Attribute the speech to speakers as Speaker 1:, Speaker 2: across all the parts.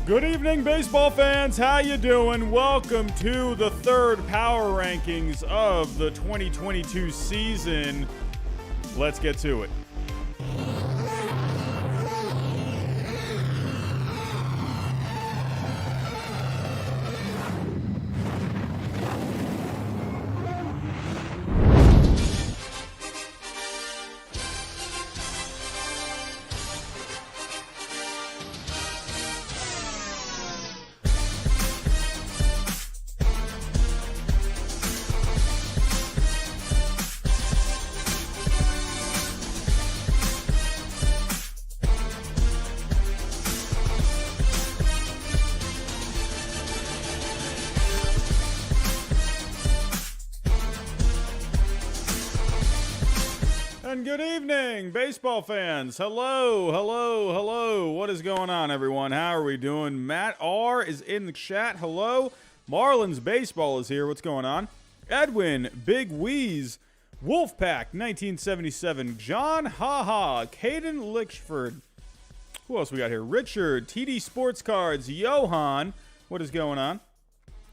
Speaker 1: Good evening, baseball fans. How you doing? Welcome to the third Power Rankings of the 2022 season. Let's get to it. And good evening, baseball fans. Hello. What is going on, everyone? How are we doing? Matt R. is in the chat. Hello. Marlins baseball is here. What's going on? Edwin, Big Wheeze, Wolfpack, 1977, John Haha, Caden Lichford. Who else we got here? Richard, TD Sports Cards, Johan. What is going on?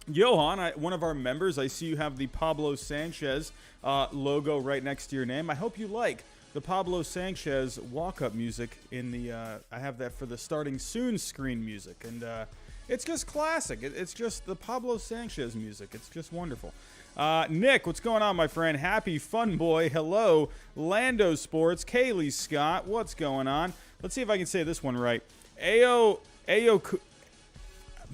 Speaker 1: Johan, one of our members, I see you have the Pablo Sanchez logo right next to your name. I hope you like the Pablo Sanchez walk-up music in the, I have that for the starting soon screen music. And it's just classic. It's just the Pablo Sanchez music. It's just wonderful. Nick, what's going on, my friend? Happy Fun Boy. Hello. Lando Sports. Kaylee Scott, what's going on? Let's see if I can say this one right. Man,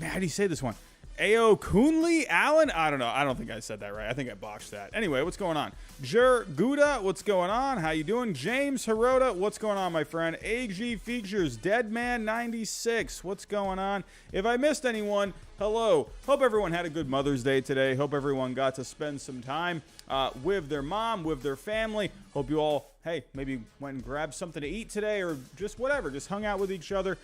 Speaker 1: how do you say this one? Ao Coonley Allen? I don't know. I don't think I said that right. I think I botched that. Anyway, what's going on? Jer Gouda, what's going on? How you doing? James Hirota, what's going on, my friend? AG Features, Deadman 96, what's going on? If I missed anyone, hello. Hope everyone had a good Mother's Day today. Hope everyone got to spend some time with their mom, with their family. Hope you all, hey, maybe went and grabbed something to eat today or just whatever. Just hung out with each other.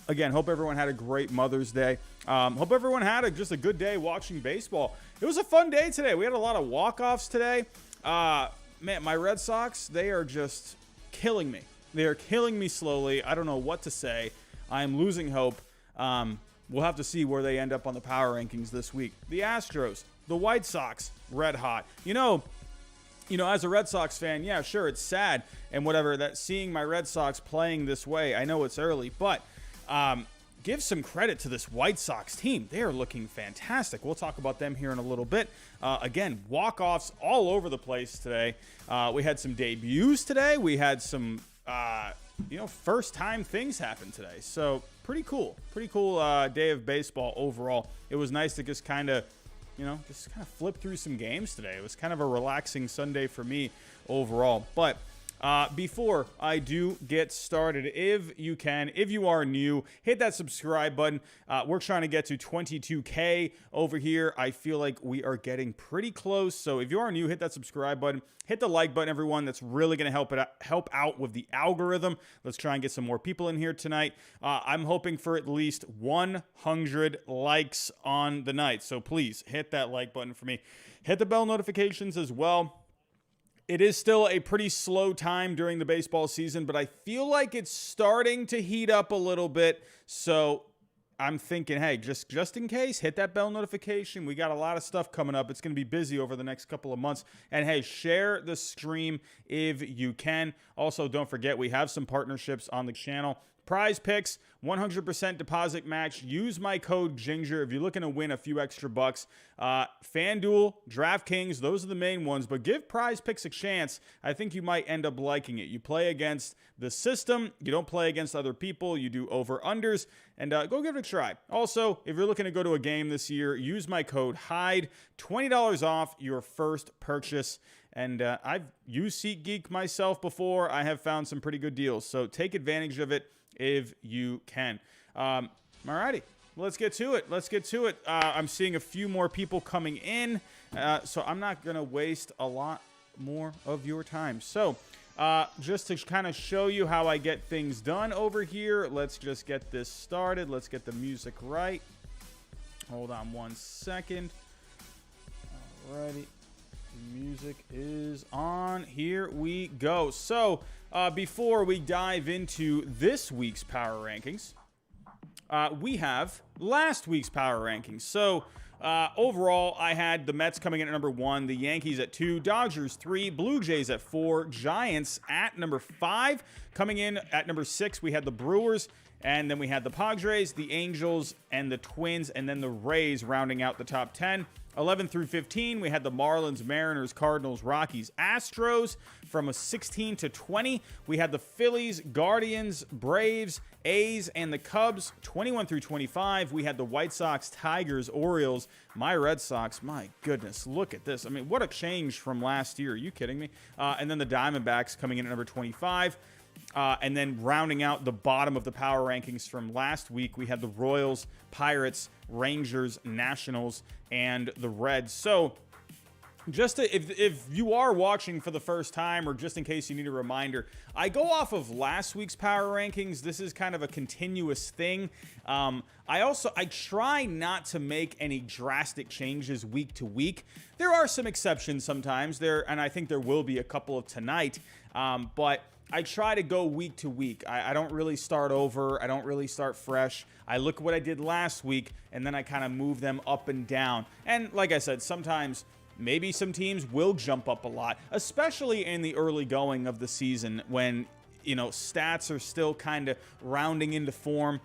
Speaker 1: Again, hope everyone had a great Mother's Day. Hope everyone had just a good day watching baseball. It was a fun day today. We had a lot of walk-offs today. Man, my Red Sox, they are just killing me. They are killing me slowly. I don't know what to say. I am losing hope. We'll have to see where they end up on the power rankings this week. The Astros, the White Sox, red hot. You know, as a Red Sox fan, yeah, sure, it's sad and whatever that seeing my Red Sox playing this way. I know it's early, but give some credit to this White Sox team. They are looking fantastic. We'll talk about them here in a little bit. Again, walk-offs all over the place today. We had some debuts today. We had some, first-time things happen today. So pretty cool. Pretty cool day of baseball overall. It was nice to just kind of flip through some games today. It was kind of a relaxing Sunday for me overall. But before I do get started, if you are new, hit that subscribe button. We're trying to get to 22K over here. I feel like we are getting pretty close. So if you are new, hit that subscribe button. Hit the like button, everyone. That's really going to help out with the algorithm. Let's try and get some more people in here tonight. I'm hoping for at least 100 likes on the night. So please hit that like button for me. Hit the bell notifications as well. It is still a pretty slow time during the baseball season, but I feel like it's starting to heat up a little bit. So I'm thinking, hey, just in case, hit that bell notification. We got a lot of stuff coming up. It's going to be busy over the next couple of months. And hey, share the stream if you can. Also, don't forget, we have some partnerships on the channel. Prize Picks, 100% deposit match. Use my code Ginger if you're looking to win a few extra bucks. FanDuel, DraftKings, those are the main ones. But give Prize Picks a chance. I think you might end up liking it. You play against the system. You don't play against other people. You do over-unders. And go give it a try. Also, if you're looking to go to a game this year, use my code HYDE. $20 off your first purchase. And I've used SeatGeek myself before. I have found some pretty good deals. So take advantage of it if you can. Alrighty, let's get to it. I'm seeing a few more people coming in, so I'm not going to waste a lot more of your time. So just to kind of show you how I get things done over here, let's just get this started. Let's get the music right. Hold on one second. Alrighty. Music is on. Here we go. So before we dive into this week's power rankings, we have last week's power rankings. So overall, I had the Mets coming in at number 1, the Yankees at 2, Dodgers 3, Blue Jays at 4, Giants at number 5. Coming in at number 6, we had the Brewers, and then we had the Padres, the Angels, and the Twins, and then the Rays rounding out the top 10. 11 through 15, we had the Marlins, Mariners, Cardinals, Rockies, Astros. From a 16 to 20, we had the Phillies, Guardians, Braves, A's, and the Cubs. 21 through 25, we had the White Sox, Tigers, Orioles, my Red Sox. My goodness, look at this. I mean, what a change from last year. Are you kidding me? And then the Diamondbacks coming in at number 25. And then rounding out the bottom of the power rankings from last week, we had the Royals, Pirates, Rangers, Nationals, and the Reds. So just if you are watching for the first time, or just in case you need a reminder, I go off of last week's power rankings. This is kind of a continuous thing. I try not to make any drastic changes week to week. There are some exceptions sometimes there, and I think there will be a couple of tonight. But I try to go week to week. I don't really start over. I don't really start fresh. I look at what I did last week, and then I kind of move them up and down. And like I said, sometimes maybe some teams will jump up a lot, especially in the early going of the season when, stats are still kind of rounding into form.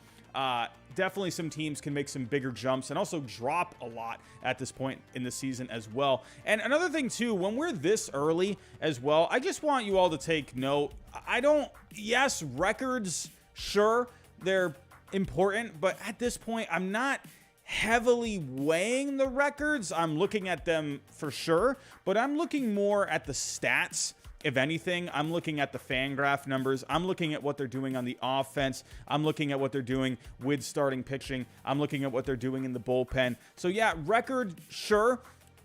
Speaker 1: Definitely some teams can make some bigger jumps and also drop a lot at this point in the season as well. And another thing too, when we're this early as well, I just want you all to take note. Yes, records, sure, they're important, but at this point, I'm not heavily weighing the records. I'm looking at them for sure, but I'm looking more at the stats. If anything, I'm looking at the FanGraph numbers. I'm looking at what they're doing on the offense. I'm looking at what they're doing with starting pitching. I'm looking at what they're doing in the bullpen. So yeah, record, sure,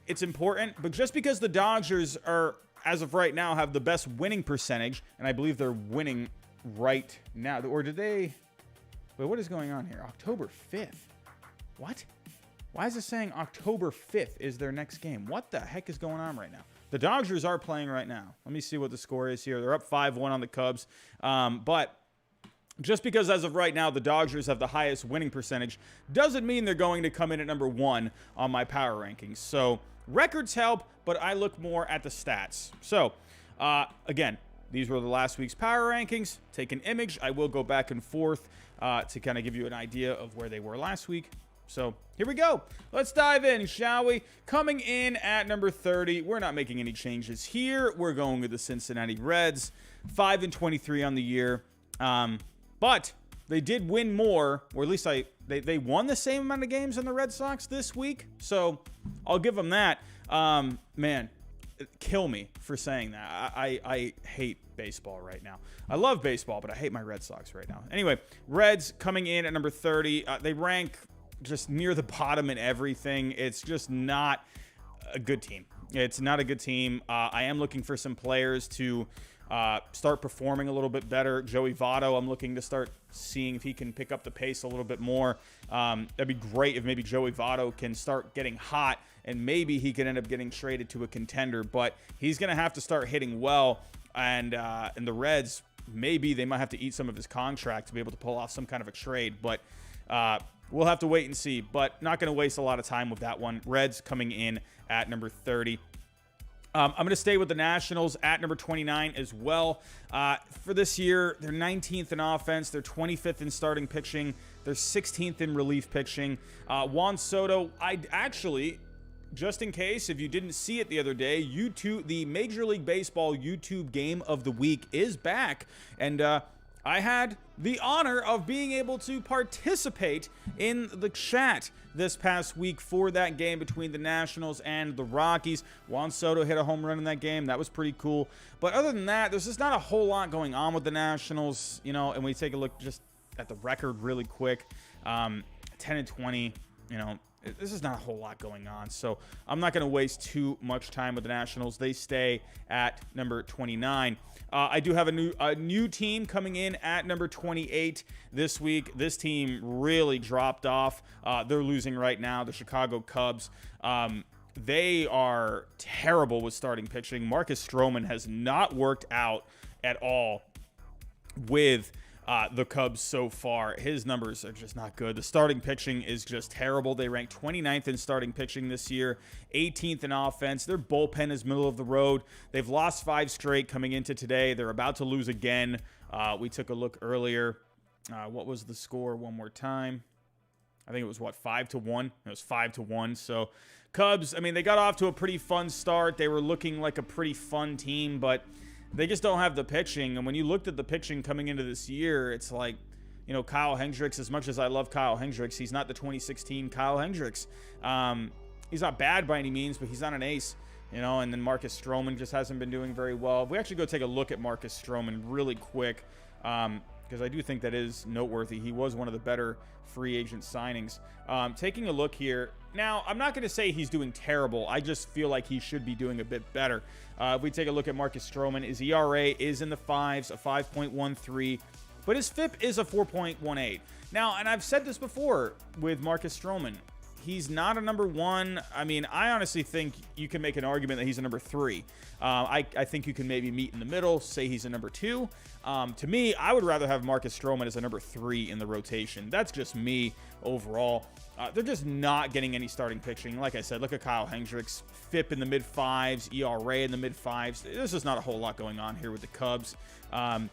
Speaker 1: it's important. But just because the Dodgers are, as of right now, have the best winning percentage, and I believe they're winning right now. Or did they? Wait, what is going on here? October 5th. What? Why is it saying October 5th is their next game? What the heck is going on right now? The Dodgers are playing right now. Let me see what the score is here. They're up 5-1 on the Cubs. But just because as of right now the Dodgers have the highest winning percentage doesn't mean they're going to come in at number 1 on my power rankings. So records help, but I look more at the stats. So again, these were the last week's power rankings. Take an image. I will go back and forth to kind of give you an idea of where they were last week. So here we go. Let's dive in, shall we? Coming in at number 30, we're not making any changes here. We're going with the Cincinnati Reds, 5-23 on the year. But they did win more, or at least they won the same amount of games than the Red Sox this week. So I'll give them that. Man, kill me for saying that. I hate baseball right now. I love baseball, but I hate my Red Sox right now. Anyway, Reds coming in at number 30. They rank just near the bottom in everything. It's just not a good team. It's not a good team. I am looking for some players to start performing a little bit better. Joey Votto, I'm looking to start seeing if he can pick up the pace a little bit more. That'd be great if maybe Joey Votto can start getting hot and maybe he could end up getting traded to a contender, but he's going to have to start hitting well. And the Reds, maybe they might have to eat some of his contract to be able to pull off some kind of a trade, but we'll have to wait and see, but not going to waste a lot of time with that one. Reds coming in at number 30. I'm going to stay with the Nationals at number 29 as well. For this year, they're 19th in offense. They're 25th in starting pitching. They're 16th in relief pitching. Juan Soto, just in case, if you didn't see it the other day, the Major League Baseball YouTube Game of the Week is back. And I had the honor of being able to participate in the chat this past week for that game between the Nationals and the Rockies. Juan Soto hit a home run in that game. That was pretty cool. But other than that, there's just not a whole lot going on with the Nationals, and we take a look just at the record really quick. 10-20, this is not a whole lot going on, so I'm not going to waste too much time with the Nationals. They stay at number 29. I do have a new team coming in at number 28 this week. This team really dropped off. They're losing right now, the Chicago Cubs. They are terrible with starting pitching. Marcus Strowman has not worked out at all with the Cubs so far. His numbers are just not good. The starting pitching is just terrible. They rank 29th in starting pitching this year, 18th in offense. Their bullpen is middle of the road. They've lost 5 straight coming into today. They're about to lose again. We took a look earlier. What was the score one more time? I think it was, 5-1? It was 5-1. So Cubs, I mean, they got off to a pretty fun start. They were looking like a pretty fun team, but they just don't have the pitching. And when you looked at the pitching coming into this year, it's like, Kyle Hendricks, as much as I love Kyle Hendricks, he's not the 2016 Kyle Hendricks. He's not bad by any means, but he's not an ace. And then Marcus Strowman just hasn't been doing very well. If we actually go take a look at Marcus Strowman really quick, because I do think that is noteworthy. He was one of the better free agent signings. Taking a look here. Now, I'm not going to say he's doing terrible. I just feel like he should be doing a bit better. If we take a look at Marcus Strowman, his ERA is in the 5s, a 5.13, but his FIP is a 4.18. Now, and I've said this before with Marcus Strowman, he's not a number 1. I mean, I honestly think you can make an argument that he's a number 3. I think you can maybe meet in the middle, say he's a number 2. To me, I would rather have Marcus Strowman as a number 3 in the rotation. That's just me overall. They're just not getting any starting pitching. Like I said, look at Kyle Hendricks, FIP in the mid-5s, ERA in the mid-5s. There's just not a whole lot going on here with the Cubs. If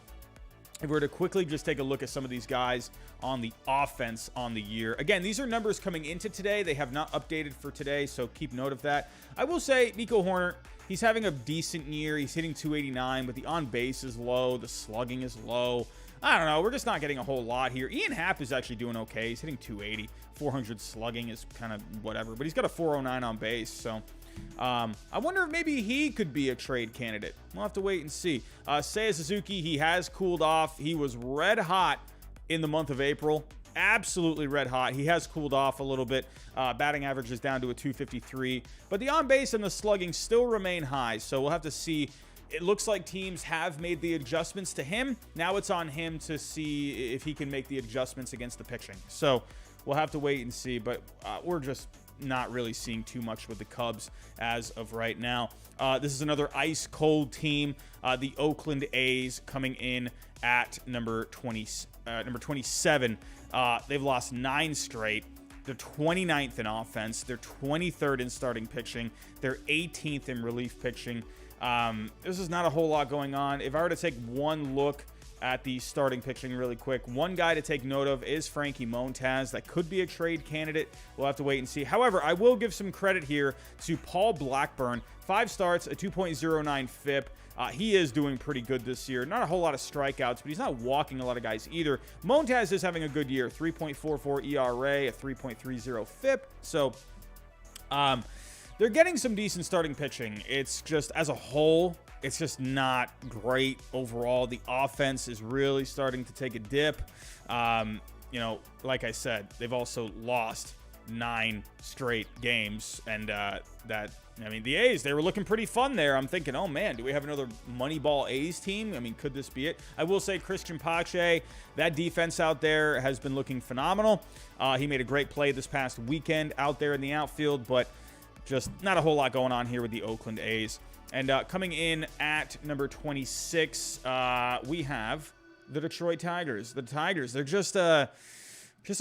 Speaker 1: we were to quickly just take a look at some of these guys on the offense on the year. Again, these are numbers coming into today. They have not updated for today, so keep note of that. I will say Nico Horner, he's having a decent year. He's hitting 289, but the on-base is low. The slugging is low. I don't know. We're just not getting a whole lot here. Ian Happ is actually doing okay. He's hitting 280. 400 slugging is kind of whatever, but he's got a 409 on base, so I wonder if maybe he could be a trade candidate. We'll have to wait and see. Seiya Suzuki, he has cooled off. He was red hot in the month of April. Absolutely red hot. He has cooled off a little bit. Batting average is down to a 253. But the on-base and the slugging still remain high, so we'll have to see. It looks like teams have made the adjustments to him. Now it's on him to see if he can make the adjustments against the pitching. So we'll have to wait and see, but we're just not really seeing too much with the Cubs as of right now. This is another ice-cold team, the Oakland A's, coming in at number 27. They've lost 9 straight. They're 29th in offense. They're 23rd in starting pitching. They're 18th in relief pitching. This is not a whole lot going on. If I were to take one look at the starting pitching really quick, one guy to take note of is Frankie Montas. That could be a trade candidate. We'll have to wait and see. However, I will give some credit here to Paul Blackburn. 5 starts, a 2.09 FIP. He is doing pretty good this year. Not a whole lot of strikeouts, but he's not walking a lot of guys either. Montas is having a good year. 3.44 ERA, a 3.30 FIP. So, they're getting some decent starting pitching. It's just, as a whole, it's just not great overall. The offense is really starting to take a dip. Like I said, they've also lost 9 straight games. And the A's, they were looking pretty fun there. I'm thinking, oh man, do we have another Moneyball A's team? I mean, could this be it? I will say Christian Pache, that defense out there has been looking phenomenal. He made a great play this past weekend out there in the outfield, but just not a whole lot going on here with the Oakland A's. And coming in at number 26, we have the Detroit Tigers. The Tigers, they're just a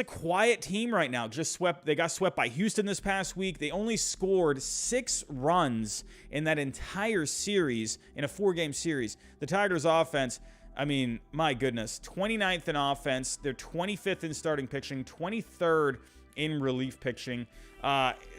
Speaker 1: quiet team right now. They got swept by Houston this past week. They only scored 6 runs in that entire series, in a 4-game series. The Tigers offense, I mean, my goodness, 29th in offense. They're 25th in starting pitching, 23rd in relief pitching.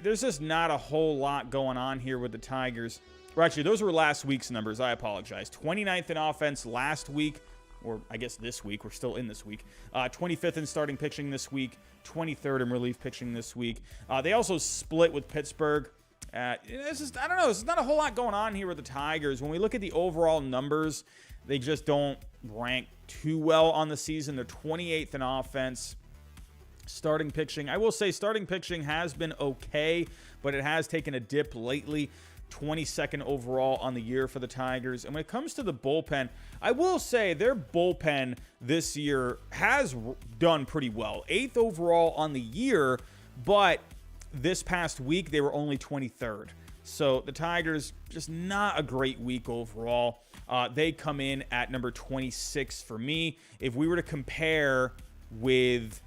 Speaker 1: There's just not a whole lot going on here with the Tigers. Or actually, those were last week's numbers. I apologize. 29th in offense last week, or I guess this week. We're still in this week. 25th in starting pitching this week. 23rd in relief pitching this week. They also split with Pittsburgh. I don't know. There's not a whole lot going on here with the Tigers. When we look at the overall numbers, they just don't rank too well on the season. They're 28th in offense. Starting pitching, I will say starting pitching has been okay, but it has taken a dip lately. 22nd overall on the year for the Tigers. And when it comes to the bullpen, I will say their bullpen this year has done pretty well. 8th overall on the year, but this past week they were only 23rd. So the Tigers, just not a great week overall. They come in at number 26 for me. If we were to compare with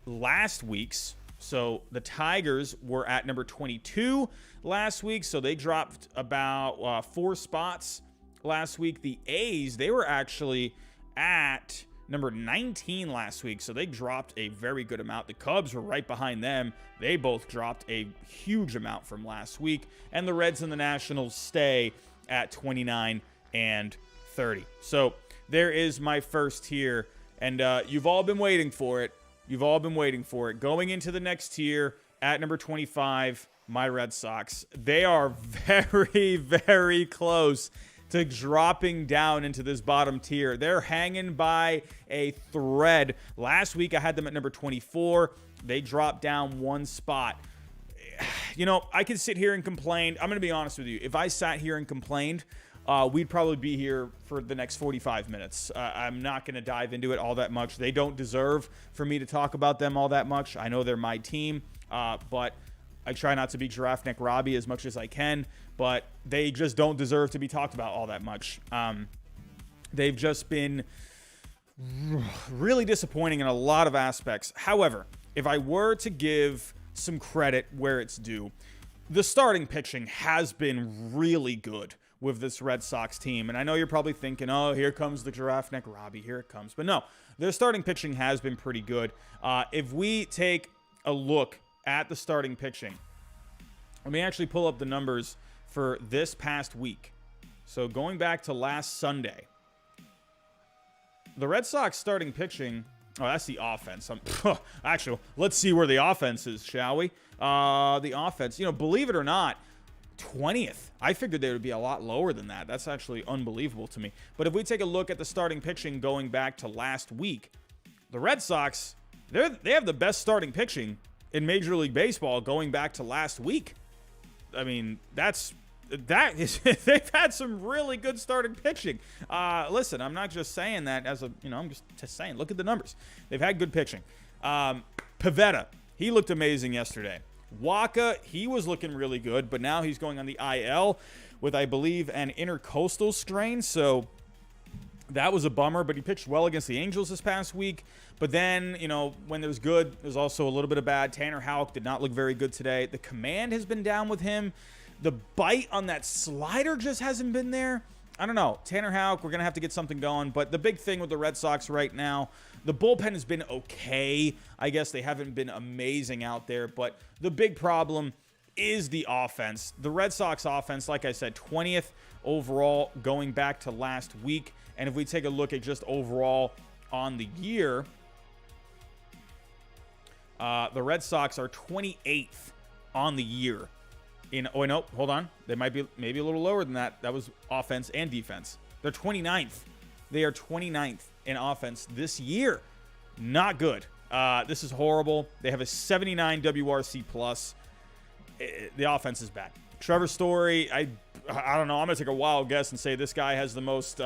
Speaker 1: last week's, so the Tigers were at number 22 last week, so they dropped about 4 spots last week. The A's, they were actually at number 19 last week, so they dropped a very good amount. The Cubs were right behind them. They both dropped a huge amount from last week. And the Reds and the Nationals stay at 29 and 30. So there is my first tier, and you've all been waiting for it. You've all been waiting for it. Going into the next tier at number 25, my Red Sox. They are very, very close to dropping down into this bottom tier. They're hanging by a thread. Last week, I had them at number 24. They dropped down 1 spot. You know, I could sit here and complain. I'm going to be honest with you. If I sat here and complained, we'd probably be here for the next 45 minutes. I'm not going to dive into it all that much. They don't deserve for me to talk about them all that much. I know they're my team, but I try not to be Giraffe Neck Robbie as much as I can, but they just don't deserve to be talked about all that much. They've just been really disappointing in a lot of aspects. However, if I were to give some credit where it's due, the starting pitching has been really good with this Red Sox team. And I know you're probably thinking, oh, here comes the Giraffe Neck Robbie. Here it comes. But no, their starting pitching has been pretty good. If we take a look at the starting pitching, let me actually pull up the numbers for this past week. So going back to last Sunday, the Red Sox starting pitching, oh, that's the offense. Actually, let's see where the offense is, shall we? The offense, you know, believe it or not, 20th. I figured they would be a lot lower than that. That's actually unbelievable to me. But if we take a look at the starting pitching going back to last week, the Red Sox, they have the best starting pitching in Major League Baseball going back to last week. I mean, they've had some really good starting pitching. Listen, I'm not just saying that as I'm just saying, look at the numbers. They've had good pitching. Pivetta, he looked amazing yesterday. Waka, he was looking really good, but now he's going on the IL with, I believe, an intercostal strain. So that was a bummer, but he pitched well against the Angels this past week. But then, you know, when there's good, there's also a little bit of bad. Tanner Houck did not look very good today. The command has been down with him. The bite on that slider just hasn't been there. I don't know. Tanner Houck, we're going to have to get something going. But the big thing with the Red Sox right now, the bullpen has been okay. I guess they haven't been amazing out there. But the big problem is the offense. The Red Sox offense, like I said, 20th overall going back to last week. And if we take a look at just overall on the year, the Red Sox are 28th on the year. Oh, no, hold on. They might be maybe a little lower than that. That was offense and defense. They're 29th. They are 29th in offense this year. Not good. This is horrible. They have a 79 WRC plus. The offense is bad. Trevor Story, I don't know. I'm going to take a wild guess and say this guy has the most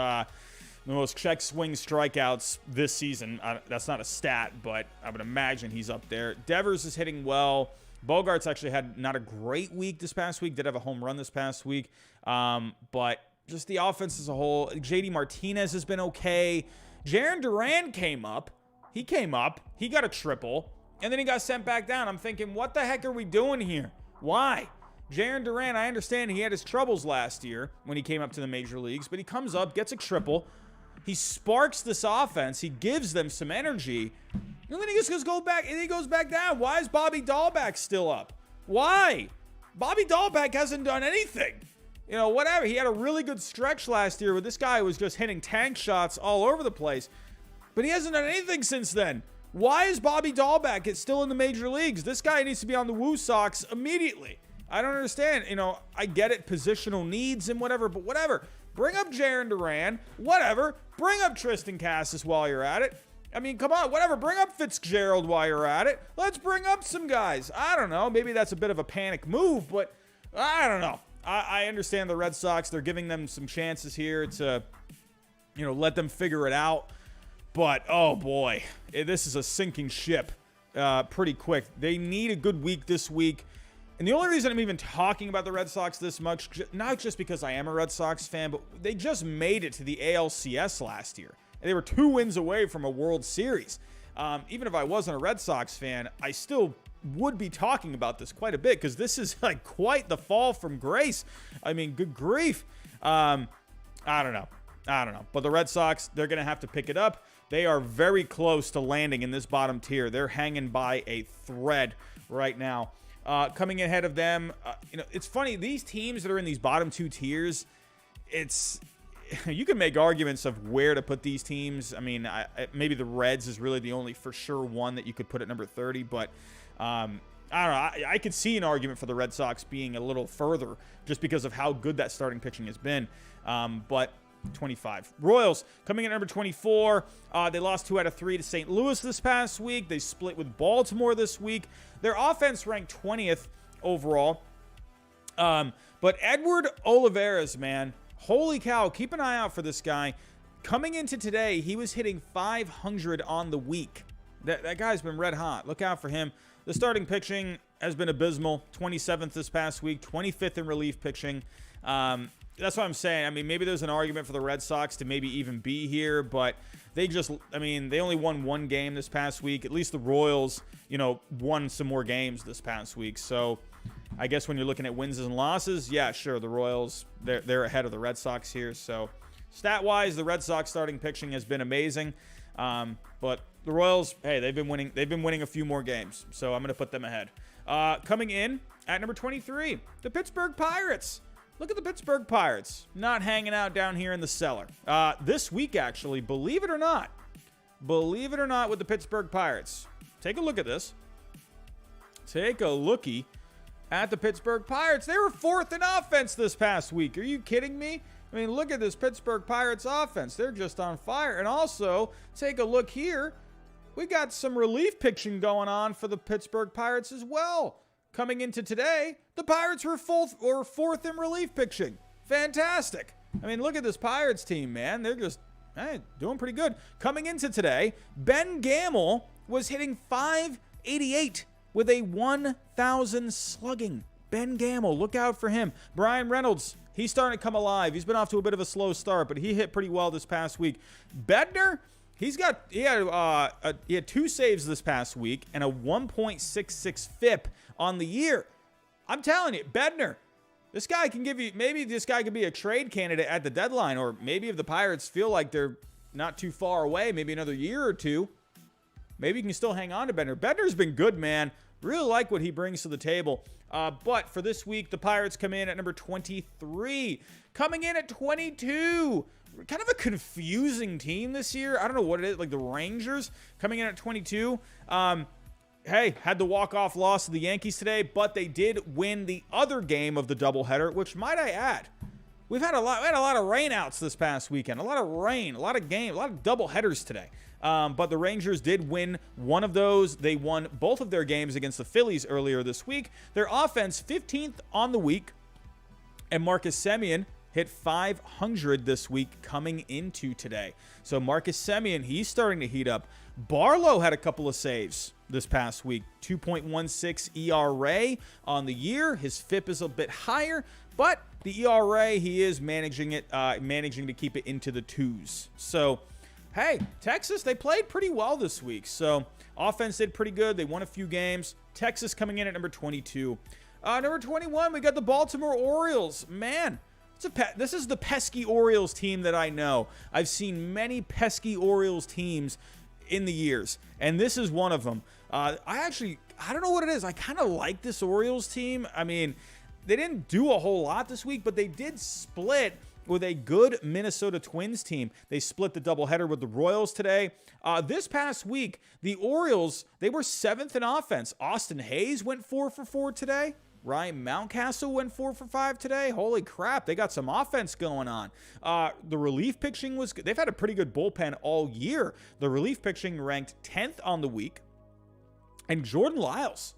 Speaker 1: check swing strikeouts this season. That's not a stat, but I would imagine he's up there. Devers is hitting well. Bogarts actually had not a great week this past week. Did have a home run this past week. But just the offense as a whole. JD Martinez has been okay. Jarren Duran came up. He got a triple. And then he got sent back down. I'm thinking, what the heck are we doing here? Why? Jarren Duran, I understand he had his troubles last year when he came up to the major leagues. But he comes up, gets a triple. He sparks this offense. He gives them some energy. And then he just goes back, and he goes back down. Why is Bobby Dahlbeck still up? Why? Bobby Dahlbeck hasn't done anything. You know, whatever. He had a really good stretch last year where this guy was just hitting tank shots all over the place. But he hasn't done anything since then. Why is Bobby Dahlbeck still in the major leagues? This guy needs to be on the Woo Sox immediately. I don't understand. You know, I get it, positional needs and whatever, but whatever. Bring up Jarren Duran. Whatever. Bring up Tristan Cassis while you're at it. I mean, come on, whatever. Bring up Fitzgerald while you're at it. Let's bring up some guys. I don't know. Maybe that's a bit of a panic move, but I don't know. I understand the Red Sox. They're giving them some chances here to, you know, let them figure it out. But, oh, boy, this is a sinking ship pretty quick. They need a good week this week. And the only reason I'm even talking about the Red Sox this much, not just because I am a Red Sox fan, but they just made it to the ALCS last year. And they were 2 wins away from a World Series. Even if I wasn't a Red Sox fan, I still would be talking about this quite a bit because this is like quite the fall from grace. I mean, good grief. I don't know. But the Red Sox, they're going to have to pick it up. They are very close to landing in this bottom tier. They're hanging by a thread right now. Coming ahead of them, it's funny. These teams that are in these bottom 2 tiers, you can make arguments of where to put these teams. I mean, maybe the Reds is really the only for sure one that you could put at number 30, but I don't know. I could see an argument for the Red Sox being a little further just because of how good that starting pitching has been. But 25. Royals coming in at number 24. They lost 2 out of 3 to St. Louis this past week. They split with Baltimore this week. Their offense ranked 20th overall. But Edward Olivares, man, holy cow, keep an eye out for this guy. Coming into today, he was hitting 500 on the week. That guy's been red hot. Look out for him. The starting pitching has been abysmal. 27th this past week, 25th in relief pitching. That's what I'm saying. I mean, maybe there's an argument for the Red Sox to maybe even be here, but they only won 1 game this past week. At least the Royals, won some more games this past week. So I guess when you're looking at wins and losses, yeah, sure, the Royals, they're ahead of the Red Sox here. So stat-wise, the Red Sox starting pitching has been amazing. But the Royals, hey, they've been winning a few more games. So I'm going to put them ahead. Coming in at number 23, the Pittsburgh Pirates. Look at the Pittsburgh Pirates, not hanging out down here in the cellar. This week, actually, believe it or not, with the Pittsburgh Pirates. Take a look at this. Take a lookie at the Pittsburgh Pirates. They were 4th in offense this past week. Are you kidding me? I mean, look at this Pittsburgh Pirates offense. They're just on fire. And also, take a look here. We got some relief pitching going on for the Pittsburgh Pirates as well. Coming into today, the Pirates were 4th in relief pitching. Fantastic. I mean, look at this Pirates team, man. They're just doing pretty good. Coming into today, Ben Gamel was hitting .588 with a 1,000 slugging. Ben Gamel, look out for him. Brian Reynolds, he's starting to come alive. He's been off to a bit of a slow start, but he hit pretty well this past week. Bednar, he had 2 saves this past week and a 1.66 FIP on the year. I'm telling you, Bednar, this guy can give you, maybe this guy could be a trade candidate at the deadline, or maybe if the Pirates feel like they're not too far away, maybe another year or 2, maybe you can still hang on to Bednar. Bednar's been good, man. Really like what he brings to the table. But for this week, the Pirates come in at number 23. Coming in at 22. Kind of a confusing team this year. I don't know what it is. Like the Rangers coming in at 22. Hey, had the walk-off loss to the Yankees today, but they did win the other game of the doubleheader, which might I add, we had a lot of rainouts this past weekend. A lot of rain, a lot of doubleheaders today. But the Rangers did win one of those. They won both of their games against the Phillies earlier this week. Their offense, 15th on the week. And Marcus Semien hit 500 this week coming into today. So Marcus Semien, he's starting to heat up. Barlow had a couple of saves this past week. 2.16 ERA on the year. His FIP is a bit higher, but the ERA, he is managing to keep it into the 2s. So, hey, Texas, they played pretty well this week. So, offense did pretty good. They won a few games. Texas coming in at number 22. Number 21, we got the Baltimore Orioles. Man, this is the pesky Orioles team that I know. I've seen many pesky Orioles teams in the years, and this is one of them. I don't know what it is. I kind of like this Orioles team. I mean, they didn't do a whole lot this week, but they did split with a good Minnesota Twins team. They split the doubleheader with the Royals today. This past week, the Orioles, they were 7th in offense. Austin Hayes went 4 for 4 today. Ryan Mountcastle went 4 for 5 today. Holy crap, they got some offense going on. The relief pitching was good. They've had a pretty good bullpen all year. The relief pitching ranked 10th on the week. And Jordan Lyles,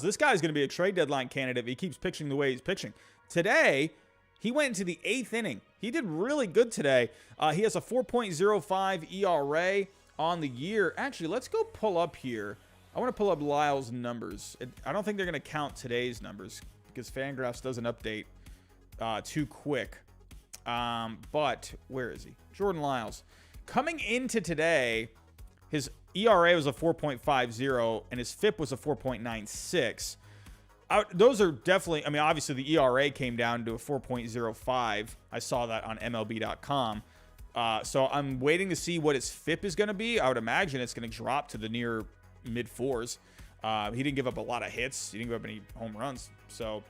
Speaker 1: this guy's going to be a trade deadline candidate if he keeps pitching the way he's pitching. Today, he went into the 8th inning. He did really good today. He has a 4.05 ERA on the year. Actually, let's go pull up here I want to pull up Lyles' numbers. I don't think they're going to count today's numbers because Fangraphs doesn't update too quick. But where is he? Jordan Lyles. Coming into today, his ERA was a 4.50 and his FIP was a 4.96. Those are definitely, I mean, obviously the ERA came down to a 4.05. I saw that on MLB.com. So I'm waiting to see what his FIP is going to be. I would imagine it's going to drop to the near mid fours. He didn't give up a lot of hits. He didn't give up any home runs. So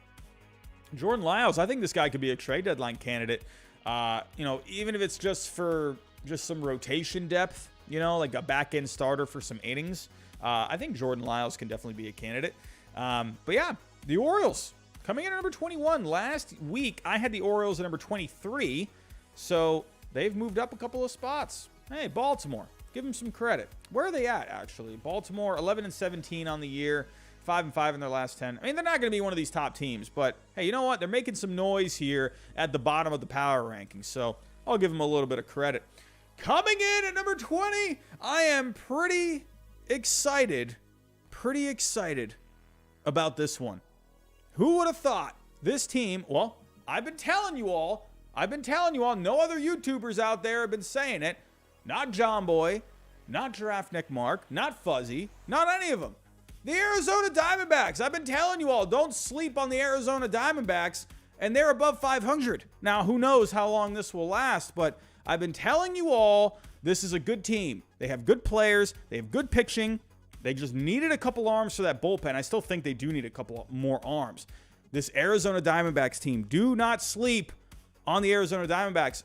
Speaker 1: Jordan Lyles, I think this guy could be a trade deadline candidate. Even if it's just for just some rotation depth, like a back end starter for some innings. I think Jordan Lyles can definitely be a candidate. But yeah, the Orioles coming in at number 21. Last week, I had the Orioles at number 23. So they've moved up a couple of spots. Hey, Baltimore, give them some credit. Where are they at, actually? Baltimore, 11-17 on the year, 5-5 in their last 10. I mean, they're not going to be one of these top teams, but hey, you know what? They're making some noise here at the bottom of the power rankings, so I'll give them a little bit of credit. Coming in at number 20, I am pretty excited about this one. Who would have thought this team, well, I've been telling you all, no other YouTubers out there have been saying it. Not John Boy, not Giraffe Neck Mark, not Fuzzy, not any of them. The Arizona Diamondbacks. I've been telling you all, don't sleep on the Arizona Diamondbacks, and they're above 500. Now, who knows how long this will last, but I've been telling you all, this is a good team. They have good players. They have good pitching. They just needed a couple arms for that bullpen. I still think they do need a couple more arms. This Arizona Diamondbacks team, do not sleep on the Arizona Diamondbacks.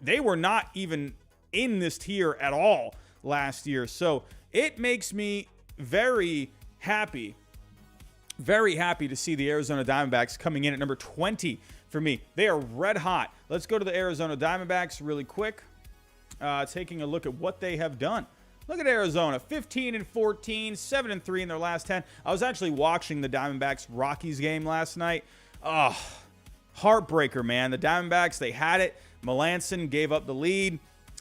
Speaker 1: They were not even in this tier at all last year. So it makes me very happy to see the Arizona Diamondbacks coming in at number 20 for me. They are red hot. Let's go to the Arizona Diamondbacks really quick. Taking a look at what they have done. Look at Arizona, 15-14, 7-3 in their last 10. I was actually watching the Diamondbacks Rockies game last night. Oh, heartbreaker, man. The Diamondbacks, they had it. Melanson gave up the lead.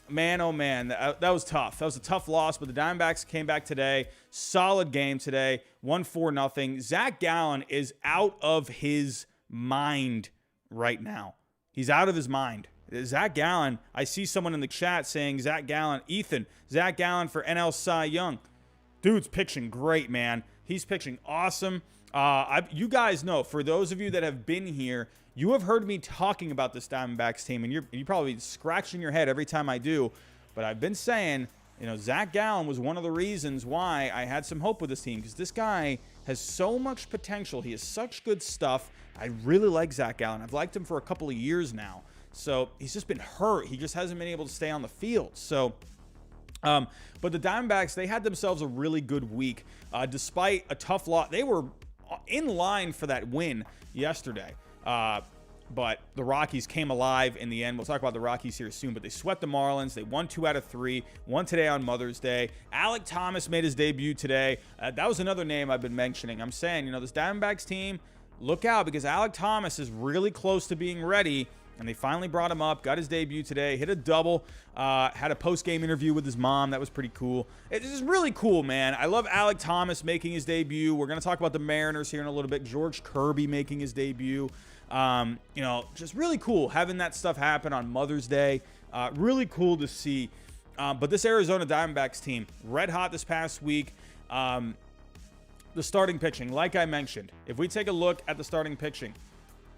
Speaker 1: Man, oh man, that was tough. That was a tough loss, but the Diamondbacks came back today. Solid game today, 1-4-0. Zach Gallen is out of his mind right now. He's out of his mind. Zach Gallen, I see someone in the chat saying Zach Gallen for NL Cy Young. Dude's pitching great, man. He's pitching awesome. You guys know, for those of you that have been here, you have heard me talking about this Diamondbacks team, and you're probably scratching your head every time I do. But I've been saying, Zach Gallen was one of the reasons why I had some hope with this team, because this guy has so much potential. He has such good stuff. I really like Zach Gallen. I've liked him for a couple of years now. So he's just been hurt. He just hasn't been able to stay on the field. So, but the Diamondbacks, they had themselves a really good week. Despite a tough loss, they were in line for that win yesterday. But the Rockies came alive in the end. We'll talk about the Rockies here soon, but they swept the Marlins. They won 2 out of 3, won today on Mother's Day. Alek Thomas made his debut today. That was another name I've been mentioning. I'm saying, this Diamondbacks team, look out, because Alek Thomas is really close to being ready. And they finally brought him up, got his debut today, hit a double, had a post-game interview with his mom. That was pretty cool. It's just really cool, man. I love Alek Thomas making his debut. We're going to talk about the Mariners here in a little bit. George Kirby making his debut. Just really cool having that stuff happen on Mother's Day. Really cool to see. But this Arizona Diamondbacks team, red hot this past week. The starting pitching, like I mentioned. If we take a look at the starting pitching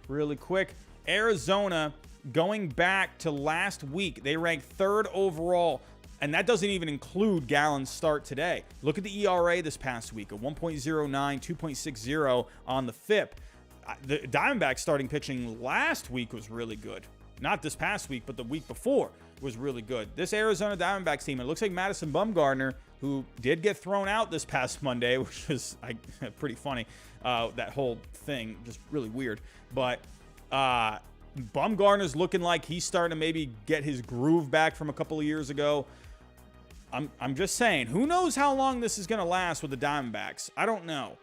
Speaker 1: really quick, Arizona, going back to last week, they ranked 3rd overall, and that doesn't even include Gallen's start today. Look at the ERA this past week, a 1.09, 2.60 on the FIP. The Diamondbacks starting pitching last week was really good. Not this past week, but the week before was really good. This Arizona Diamondbacks team, it looks like Madison Bumgarner, who did get thrown out this past Monday, which was pretty funny. That whole thing, just really weird. But Bumgarner's looking like he's starting to maybe get his groove back from a couple of years ago. I'm just saying, who knows how long this is going to last with the Diamondbacks? I don't know.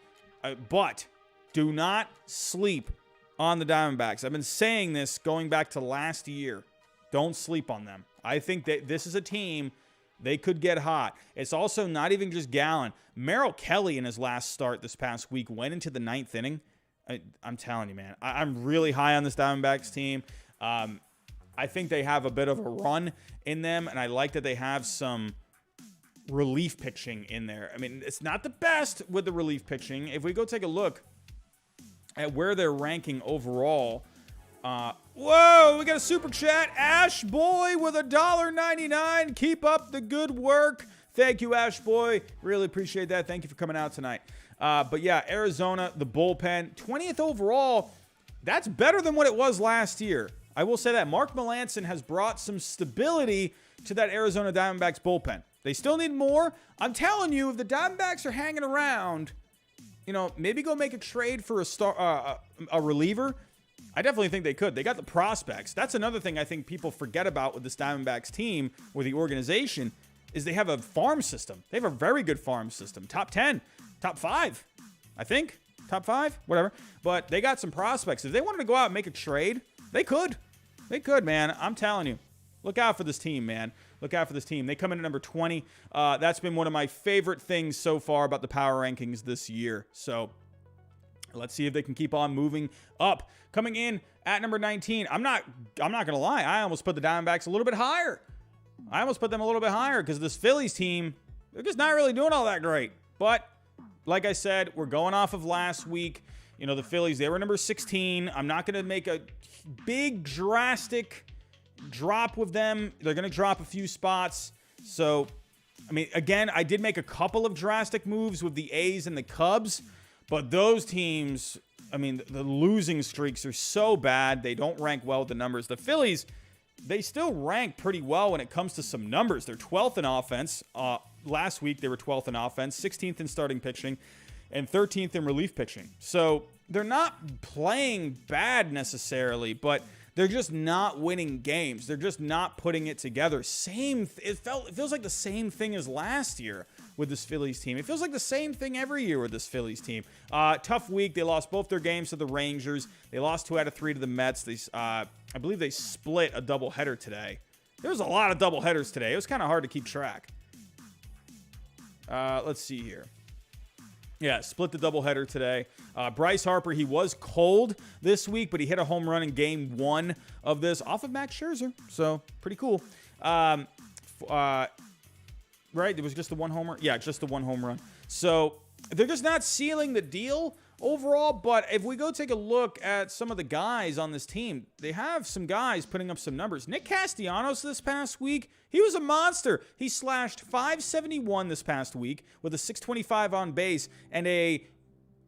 Speaker 1: But do not sleep on the Diamondbacks. I've been saying this going back to last year. Don't sleep on them. I think that this is a team They could get hot. It's also not even just Gallen. Merrill Kelly in his last start this past week went into the 9th inning. I'm telling you, man, I'm really high on this Diamondbacks team. I think they have a bit of a run in them, and I like that they have some relief pitching in there. I mean, it's not the best with the relief pitching. If we go take a look at where they're ranking overall, whoa, we got a super chat. Ash Boy with $1.99. Keep up the good work. Thank you, Ash Boy. Really appreciate that. Thank you for coming out tonight. But yeah, Arizona, the bullpen, 20th overall. That's better than what it was last year. I will say that Mark Melancon has brought some stability to that Arizona Diamondbacks bullpen. They still need more. I'm telling you, if the Diamondbacks are hanging around, maybe go make a trade for a reliever. I definitely think they could. They got the prospects. That's another thing I think people forget about with this Diamondbacks team or the organization is they have a farm system. They have a very good farm system. Top 10, top 5, I think. Top 5, whatever. But they got some prospects. If they wanted to go out and make a trade, they could. They could, man. I'm telling you. Look out for this team, man. Look out for this team. They come in at number 20. That's been one of my favorite things so far about the power rankings this year. So let's see if they can keep on moving up. Coming in at number 19. I'm not going to lie. I almost put the Diamondbacks a little bit higher. I almost put them a little bit higher because this Phillies team, they're just not really doing all that great. But like I said, we're going off of last week. The Phillies, they were number 16. I'm not going to make a big drastic drop with them. They're going to drop a few spots. So, I mean, again, I did make a couple of drastic moves with the A's and the Cubs, but those teams, I mean, the losing streaks are so bad. They don't rank well with the numbers. The Phillies, they still rank pretty well when it comes to some numbers. They're 12th in offense. Last week, they were 12th in offense, 16th in starting pitching, and 13th in relief pitching. So they're not playing bad necessarily, but they're just not winning games. They're just not putting it together. It feels like the same thing as last year with this Phillies team. It feels like the same thing every year with this Phillies team. Tough week. They lost both their games to the Rangers. They lost 2 out of 3 to the Mets. I believe they split a doubleheader today. There was a lot of doubleheaders today. It was kind of hard to keep track. Let's see here. Yeah, split the doubleheader today. Bryce Harper, he was cold this week, but he hit a home run in game 1 of this off of Max Scherzer. So, pretty cool. Right? It was just the one homer? Yeah, just the one home run. So, they're just not sealing the deal overall, but if we go take a look at some of the guys on this team, they have some guys putting up some numbers. Nick Castellanos this past week, he was a monster. He slashed 571 this past week with a 625 on base and a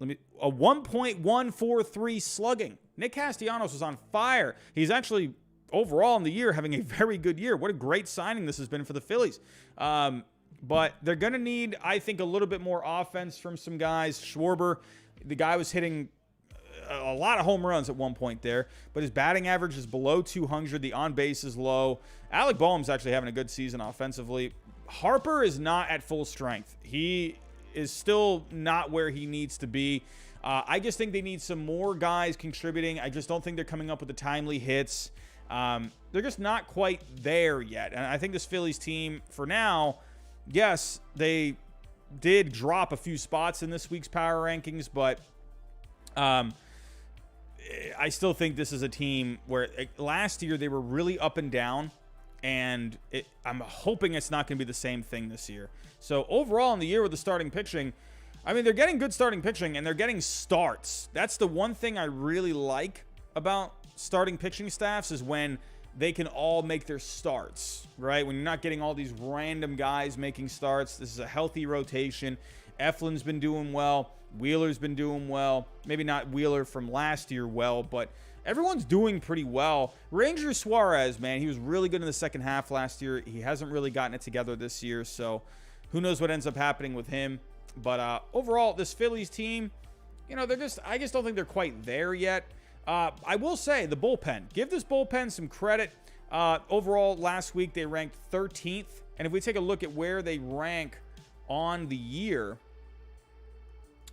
Speaker 1: 1.143 slugging. Nick Castellanos was on fire. He's actually overall in the year having a very good year. What a great signing this has been for the Phillies. But they're going to need, I think, a little bit more offense from some guys. Schwarber, the guy was hitting a lot of home runs at one point there, but his batting average is below 200. The on-base is low. Alec Boehm's actually having a good season offensively. Harper is not at full strength. He is still not where he needs to be. I just think they need some more guys contributing. I just don't think they're coming up with the timely hits. They're just not quite there yet. And I think this Phillies team, for now, yes, they did drop a few spots in this week's power rankings, but I still think this is a team where last year they were really up and down, and I'm hoping it's not going to be the same thing this year. So overall in the year with the starting pitching, I mean, they're getting good starting pitching, and they're getting starts. That's the one thing I really like about starting pitching staffs is when they can all make their starts, right? When you're not getting all these random guys making starts. This is a healthy rotation. Eflin's been doing well. Wheeler's been doing well. Maybe not Wheeler from last year well, but everyone's doing pretty well. Ranger Suarez, man, he was really good in the second half last year. He hasn't really gotten it together this year, so who knows what ends up happening with him. But overall, this Phillies team, you know, I just don't think they're quite there yet. I will say the bullpen. Give this bullpen some credit. Overall, last week they ranked 13th. And if we take a look at where they rank on the year,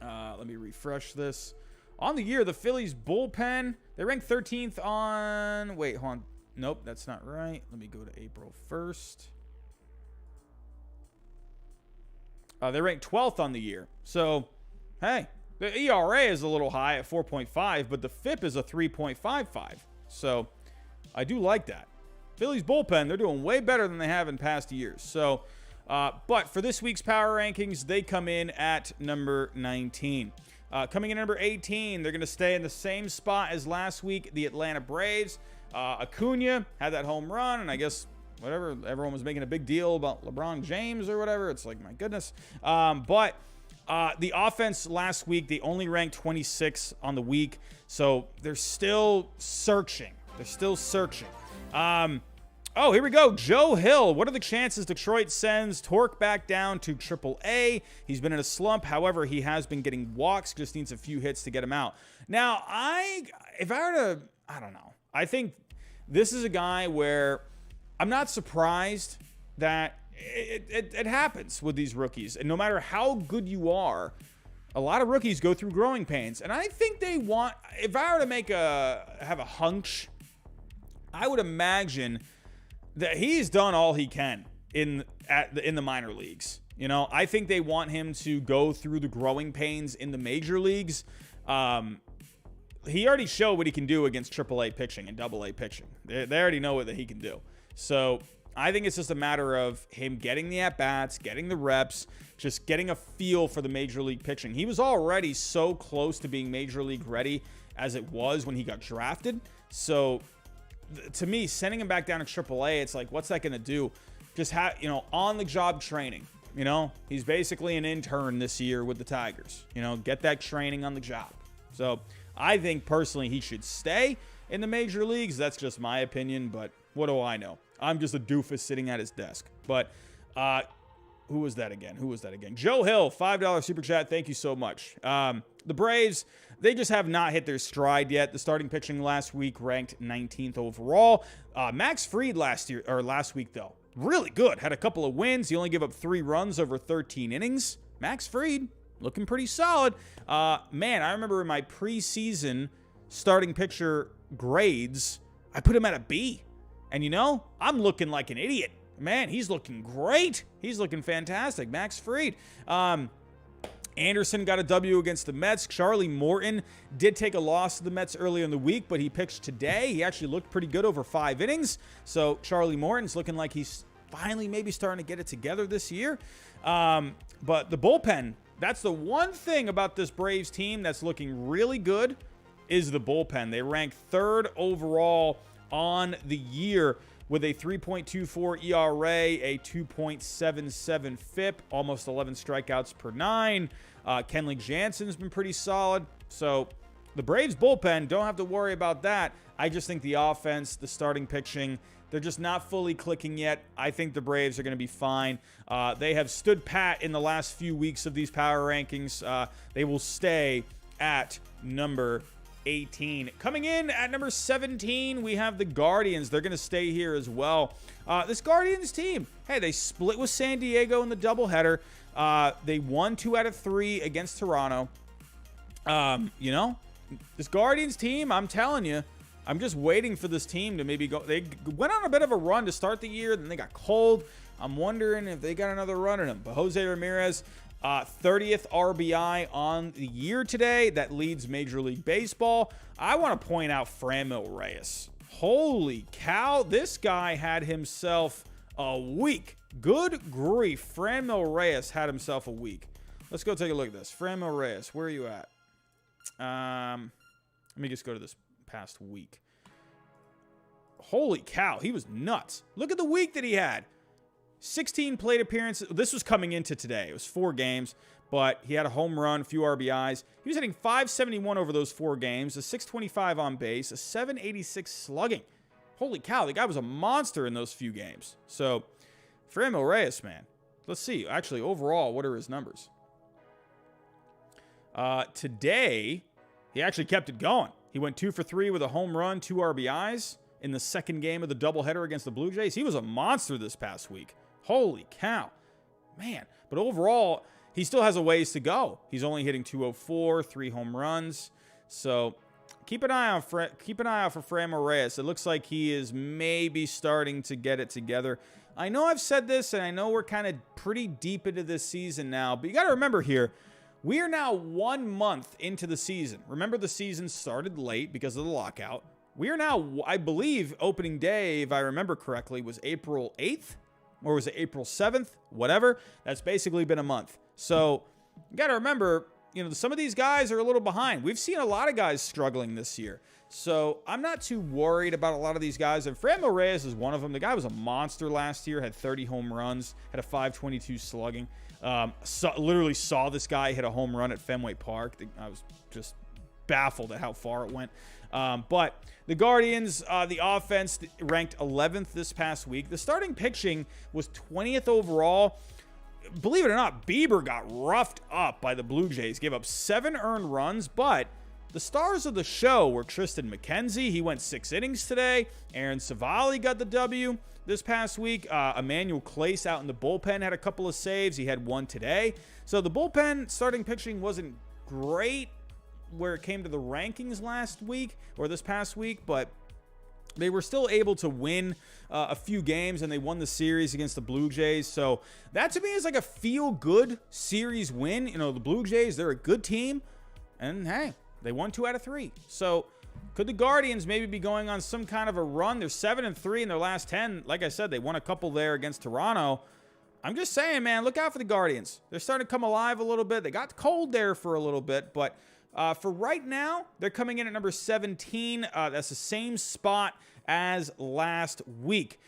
Speaker 1: let me refresh this. On the year, the Phillies bullpen, they ranked 13th on... Wait, hold on. Nope, that's not right. Let me go to April 1st. They rank 12th on the year. So, hey, the ERA is a little high at 4.5, but the FIP is a 3.55. So, I do like that. Phillies bullpen, they're doing way better than they have in past years. So, but for this week's power rankings, they come in at number 19. Coming in at number 18, they're going to stay in the same spot as last week, the Atlanta Braves. Acuna had that home run, and I guess whatever, everyone was making a big deal about LeBron James or whatever. It's like, my goodness. But the offense last week, they only ranked 26 on the week, so they're still searching. Oh, here we go. Joe Hill. What are the chances Detroit sends Torque back down to AAA? He's been in a slump. However, he has been getting walks. Just needs a few hits to get him out. Now, I don't know. I think this is a guy where I'm not surprised that it happens with these rookies. And no matter how good you are, a lot of rookies go through growing pains. And I think they want, if I were to have a hunch, I would imagine that he's done all he can in the minor leagues. You know, I think they want him to go through the growing pains in the major leagues. He already showed what he can do against AAA pitching and AA pitching. They already know what that he can do. So I think it's just a matter of him getting the at-bats, getting the reps, just getting a feel for the major league pitching. He was already so close to being major league ready as it was when he got drafted. So to me, sending him back down to AAA, it's like, what's that going to do? Just have, on-the-job training. He's basically an intern this year with the Tigers. Get that training on the job. So I think personally he should stay in the major leagues. That's just my opinion, but what do I know? I'm just a doofus sitting at his desk. But who was that again? Joe Hill, $5 super chat. Thank you so much. The Braves, they just have not hit their stride yet. The starting pitching last week ranked 19th overall. Max Fried last week, though, really good. Had a couple of wins. He only gave up 3 runs over 13 innings. Max Fried looking pretty solid. Man, I remember in my preseason starting pitcher grades, I put him at a B. And I'm looking like an idiot. Man, he's looking great. He's looking fantastic. Max Fried. Anderson got a W against the Mets. Charlie Morton did take a loss to the Mets earlier in the week, but he pitched today. He actually looked pretty good over 5 innings. So Charlie Morton's looking like he's finally maybe starting to get it together this year. But the bullpen, that's the one thing about this Braves team that's looking really good is the bullpen. They rank 3rd overall on the year with a 3.24 ERA, a 2.77 FIP, almost 11 strikeouts per 9. Kenley Jansen's been pretty solid. So the Braves bullpen, don't have to worry about that. I just think the offense, the starting pitching, they're just not fully clicking yet. I think the Braves are going to be fine. They have stood pat in the last few weeks of these power rankings. They will stay at number 18. Coming in at number 17, we have the Guardians. They're going to stay here as well. This Guardians team, hey, they split with San Diego in the doubleheader. They won 2 out of 3 against Toronto. This Guardians team, I'm telling you, I'm just waiting for this team to maybe go. They went on a bit of a run to start the year, then they got cold. I'm wondering if they got another run in them. But Jose Ramirez, 30th RBI on the year today. That leads Major League Baseball. I want to point out Framil Reyes. Holy cow, this guy had himself a week. Good grief, Framil Reyes had himself a week. Let's go take a look at this. Framil Reyes, where are you at? Let me just go to this past week. Holy cow, he was nuts. Look at the week that he had. 16 plate appearances. This was coming into today. It was 4 games, but he had a home run, a few RBIs. He was hitting .571 over those 4 games, a .625 on base, a .786 slugging. Holy cow, the guy was a monster in those few games. So, Framil Reyes, man. Let's see. Actually, overall, what are his numbers? Today, he actually kept it going. He went 2 for 3 with a home run, 2 RBIs in the second game of the doubleheader against the Blue Jays. He was a monster this past week. Holy cow, man. But overall, he still has a ways to go. He's only hitting .204, 3 home runs. So keep an eye out for Framil Reyes. It looks like he is maybe starting to get it together. I know I've said this, and I know we're kind of pretty deep into this season now, but you got to remember here, we are now 1 month into the season. Remember, the season started late because of the lockout. We are now, I believe, opening day, if I remember correctly, was April 8th, or was it April 7th? Whatever. That's basically been a month. So you got to remember, some of these guys are a little behind. We've seen a lot of guys struggling this year. So I'm not too worried about a lot of these guys. And Framil Reyes is one of them. The guy was a monster last year, had 30 home runs, had a .522 slugging. Literally saw this guy hit a home run at Fenway Park. I was just baffled at how far it went. But the Guardians, the offense ranked 11th this past week. The starting pitching was 20th overall. Believe it or not, Bieber got roughed up by the Blue Jays, gave up 7 earned runs, but the stars of the show were Tristan McKenzie. He went 6 innings today. Aaron Savali got the W this past week. Emmanuel Clace out in the bullpen had a couple of saves. He had 1 today. So the bullpen starting pitching wasn't great where it came to the rankings last week or this past week, but they were still able to win a few games, and they won the series against the Blue Jays. So that to me is like a feel-good series win. The Blue Jays, they're a good team, and hey, they won 2 out of 3. So could the Guardians maybe be going on some kind of a run? They're 7-3 in their last 10. Like I said, they won a couple there against Toronto. I'm just saying, man, look out for the Guardians. They're starting to come alive a little bit. They got cold there for a little bit, but for right now, they're coming in at number 17. That's the same spot as last week.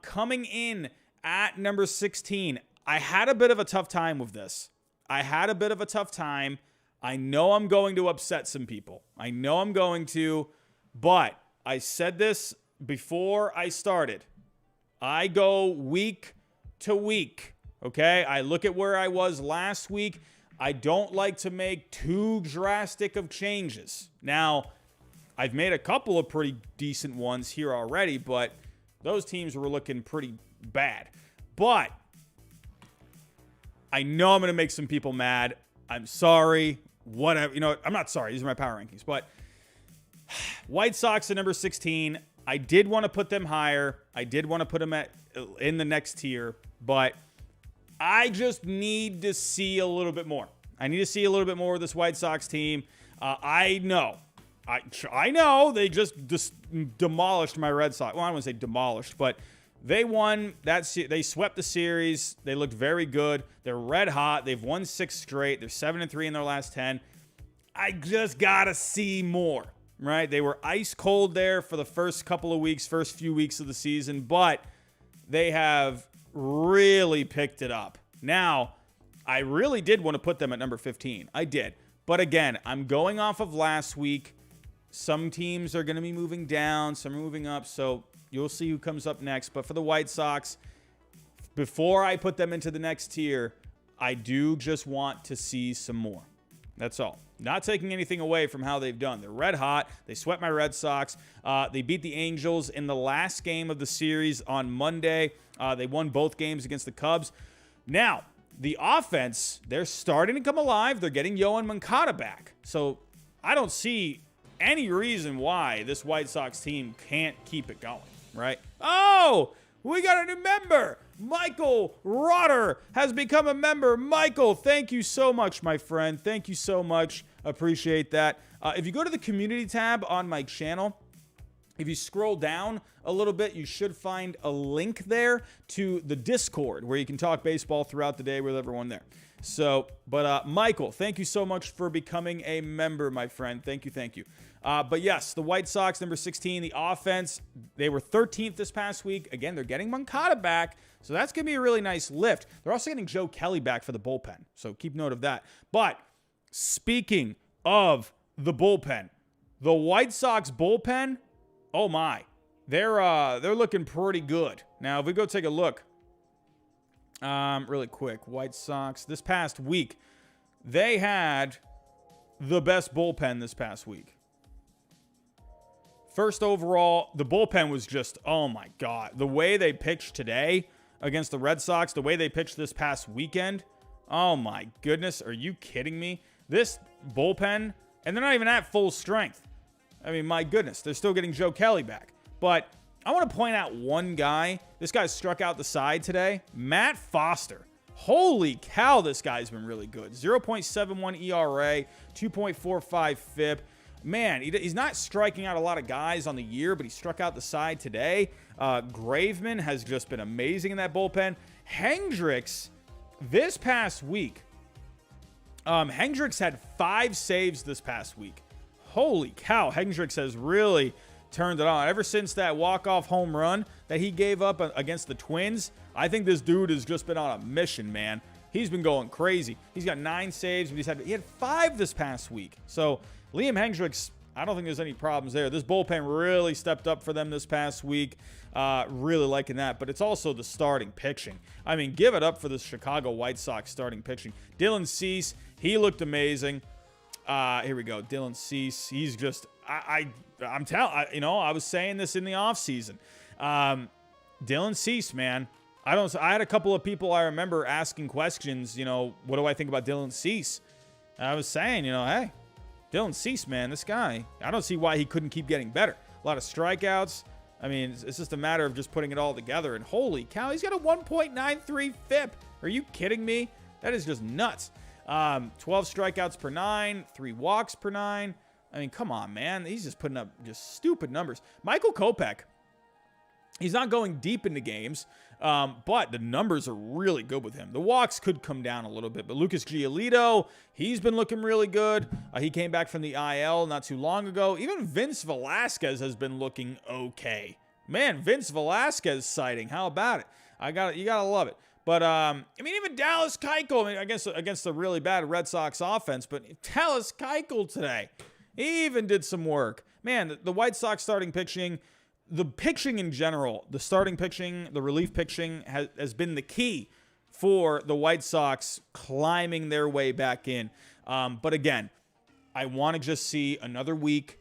Speaker 1: Coming in at number 16, I had a bit of a tough time with this. I know I'm going to upset some people. I know I'm going to, but I said this before I started. I go week to week, okay? I look at where I was last week. I don't like to make too drastic of changes. Now, I've made a couple of pretty decent ones here already, but those teams were looking pretty bad. But I know I'm going to make some people mad. I'm sorry. Whatever. I'm not sorry. These are my power rankings. But White Sox at number 16. I did want to put them higher. I did want to put them in the next tier, but I just need to see a little bit more. I need to see a little bit more of this White Sox team. I know they just demolished my Red Sox. Well, I don't want to say demolished, but they won that. They swept the series. They looked very good. They're red hot. They've won 6 straight. They're 7-3 in their last 10. I just gotta see more, right? They were ice cold there for the first few weeks of the season, but they have really picked it up. Now, I really did want to put them at number 15. I did. But again, I'm going off of last week. Some teams are going to be moving down. Some are moving up. So you'll see who comes up next. But for the White Sox, before I put them into the next tier, I do just want to see some more. That's all. Not taking anything away from how they've done. They're red hot. They swept my Red Sox. They beat the Angels in the last game of the series on Monday. They won both games against the Cubs. Now, the offense, they're starting to come alive. They're getting Yoan Moncada back. So I don't see any reason why this White Sox team can't keep it going, right? Oh, we got a new member. Michael Rotter has become a member. Michael, thank you so much, my friend. Thank you so much. Appreciate that. If you go to the community tab on my channel, if you scroll down a little bit, you should find a link there to the Discord where you can talk baseball throughout the day with everyone there. So, but Michael, thank you so much for becoming a member, my friend. Thank you. But yes, the White Sox, number 16, the offense, they were 13th this past week. Again, they're getting Moncada back, so that's going to be a really nice lift. They're also getting Joe Kelly back for the bullpen, so keep note of that. But speaking of the bullpen, the White Sox bullpen, oh my, they're looking pretty good. Now, if we go take a look, really quick, White Sox this past week, they had the best bullpen this past week. First overall, the bullpen was just, oh my God, the way they pitched today against the Red Sox, the way they pitched this past weekend, oh my goodness, are you kidding me? This bullpen, and they're not even at full strength. I mean, my goodness, they're still getting Joe Kelly back. But I want to point out one guy. This guy struck out the side today. Matt Foster. Holy cow, this guy's been really good. 0.71 ERA, 2.45 FIP. Man, he's not striking out a lot of guys on the year, but he struck out the side today. Graveman has just been amazing in that bullpen. Hendricks, this past week, Hendricks had 5 saves this past week. Holy cow, Hendricks has really turned it on. Ever since that walk-off home run that he gave up against the Twins, I think this dude has just been on a mission, man. He's been going crazy. He's got 9 saves, but he had 5 this past week. So Liam Hendricks, I don't think there's any problems there. This bullpen really stepped up for them this past week. Really liking that. But it's also the starting pitching. I mean, give it up for the Chicago White Sox starting pitching. Dylan Cease, he looked amazing. Here we go. Dylan Cease, he's just, I'm telling, I was saying this in the offseason. Dylan Cease, man. I had a couple of people I remember asking questions, what do I think about Dylan Cease? And I was saying, hey, Dylan Cease, man, this guy, I don't see why he couldn't keep getting better. A lot of strikeouts. I mean, it's just a matter of just putting it all together. And holy cow, he's got a 1.93 FIP. Are you kidding me? That is just nuts. 12 strikeouts per 9, 3 walks per 9. I mean, come on, man. He's just putting up just stupid numbers. Michael Kopech, he's not going deep into games, but the numbers are really good with him. The walks could come down a little bit, but Lucas Giolito, he's been looking really good. He came back from the IL not too long ago. Even Vince Velasquez has been looking okay. Man, Vince Velasquez sighting. How about it? You gotta love it. But, even Dallas Keuchel, against the really bad Red Sox offense, but Dallas Keuchel today, he even did some work. Man, the White Sox starting pitching, the pitching in general, the starting pitching, the relief pitching has been the key for the White Sox climbing their way back in. But again, I want to just see another week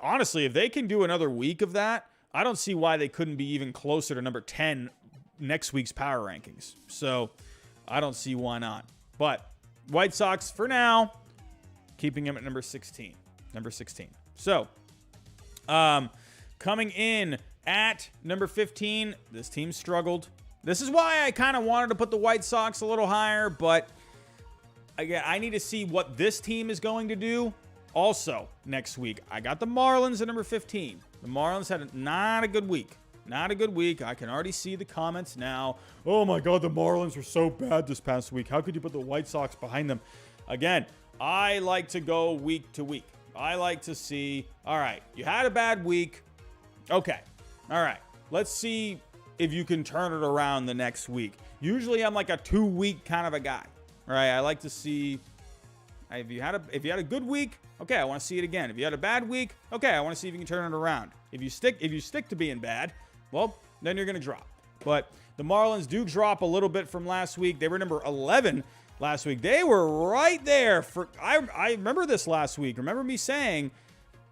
Speaker 1: honestly, if they can do another week of that, I don't see why they couldn't be even closer to number 10 next week's power rankings. So I don't see why not. But White Sox, for now, keeping him at number 16. So, coming in at number 15, this team struggled. This is why I kind of wanted to put the White Sox a little higher, but again, I need to see what this team is going to do. Also, next week, I got the Marlins at number 15. The Marlins had not a good week. Not a good week. I can already see the comments now. Oh my God, the Marlins were so bad this past week. How could you put the White Sox behind them? Again, I like to go week to week. I like to see, all right, you had a bad week. Okay. All right. Let's see if you can turn it around the next week. Usually I'm like a 2-week kind of a guy. All right. I like to see if you had a good week. Okay. I want to see it again. If you had a bad week. Okay. I want to see if you can turn it around. If you stick to being bad, well, then you're going to drop. But the Marlins do drop a little bit from last week. They were number 11 last week. They were right there. I remember this last week. Remember me saying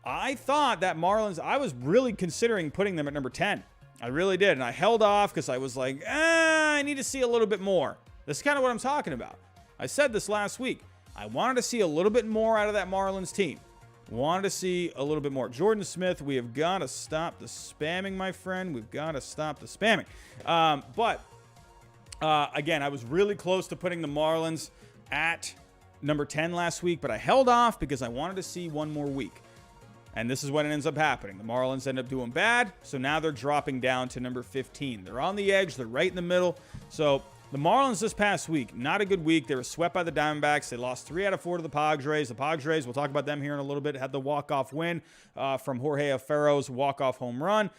Speaker 1: I thought that Marlins, I was really considering putting them at number 10. I really did. And I held off because I was like, I need to see a little bit more. That's kind of what I'm talking about. I said this last week. I wanted to see a little bit more out of that Marlins team. Wanted to see a little bit more. Jordan Smith, we have got to stop the spamming, my friend. We've got to stop the spamming. Again, I was really close to putting the Marlins at number 10 last week, but I held off because I wanted to see one more week. And this is what ends up happening. The Marlins end up doing bad, so now they're dropping down to number 15. They're on the edge. They're right in the middle. So the Marlins this past week, not a good week. They were swept by the Diamondbacks. They lost 3 out of 4 to the Padres. The Padres, we'll talk about them here in a little bit, had the walk-off win from Jorge Alfaro's walk-off home run.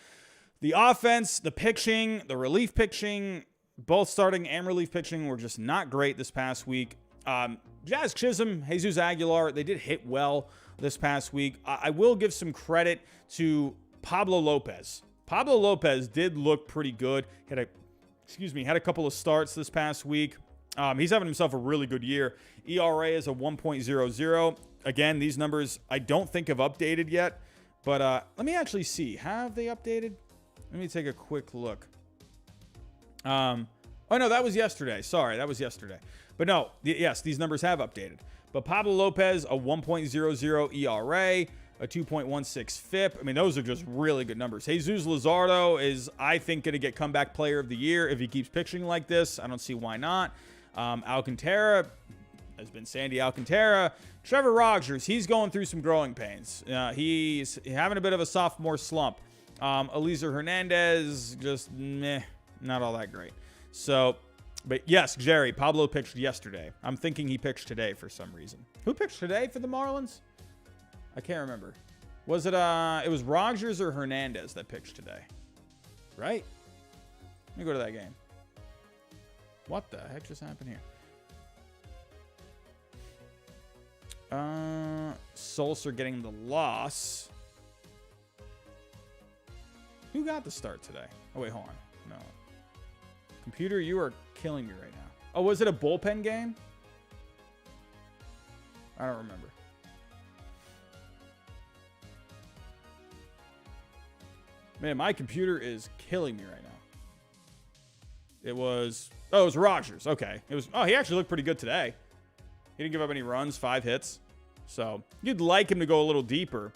Speaker 1: The offense, the pitching, the relief pitching, both starting and relief pitching were just not great this past week. Jazz Chisholm, Jesus Aguilar, they did hit well this past week. I will give some credit to Pablo Lopez. Pablo Lopez did look pretty good. Had a couple of starts this past week. He's having himself a really good year. ERA is a 1.00. Again, these numbers I don't think have updated yet, but let me actually see. Have they updated? Let me take a quick look. Oh, no, that was yesterday. Sorry, that was yesterday. But no, yes, these numbers have updated. But Pablo Lopez, a 1.00 ERA. a 2.16 FIP. I mean, those are just really good numbers. Jesus Luzardo is, I think, going to get comeback player of the year if he keeps pitching like this. I don't see why not. Alcantara has been Sandy Alcantara. Trevor Rogers, he's going through some growing pains. He's having a bit of a sophomore slump. Eliezer Hernandez, just meh, not all that great. So, but yes, Jerry, Pablo pitched yesterday. I'm thinking he pitched today for some reason. Who pitched today for the Marlins? I can't remember. Was it was Rogers or Hernandez that pitched today? Right? Let me go to that game. What the heck just happened here? Sulcer getting the loss. Who got the start today? Oh, wait, hold on. No. Computer, you are killing me right now. Oh, was it a bullpen game? I don't remember. Man, my computer is killing me right now. It was Rogers. Okay. He actually looked pretty good today. He didn't give up any runs, 5 hits. So you'd like him to go a little deeper.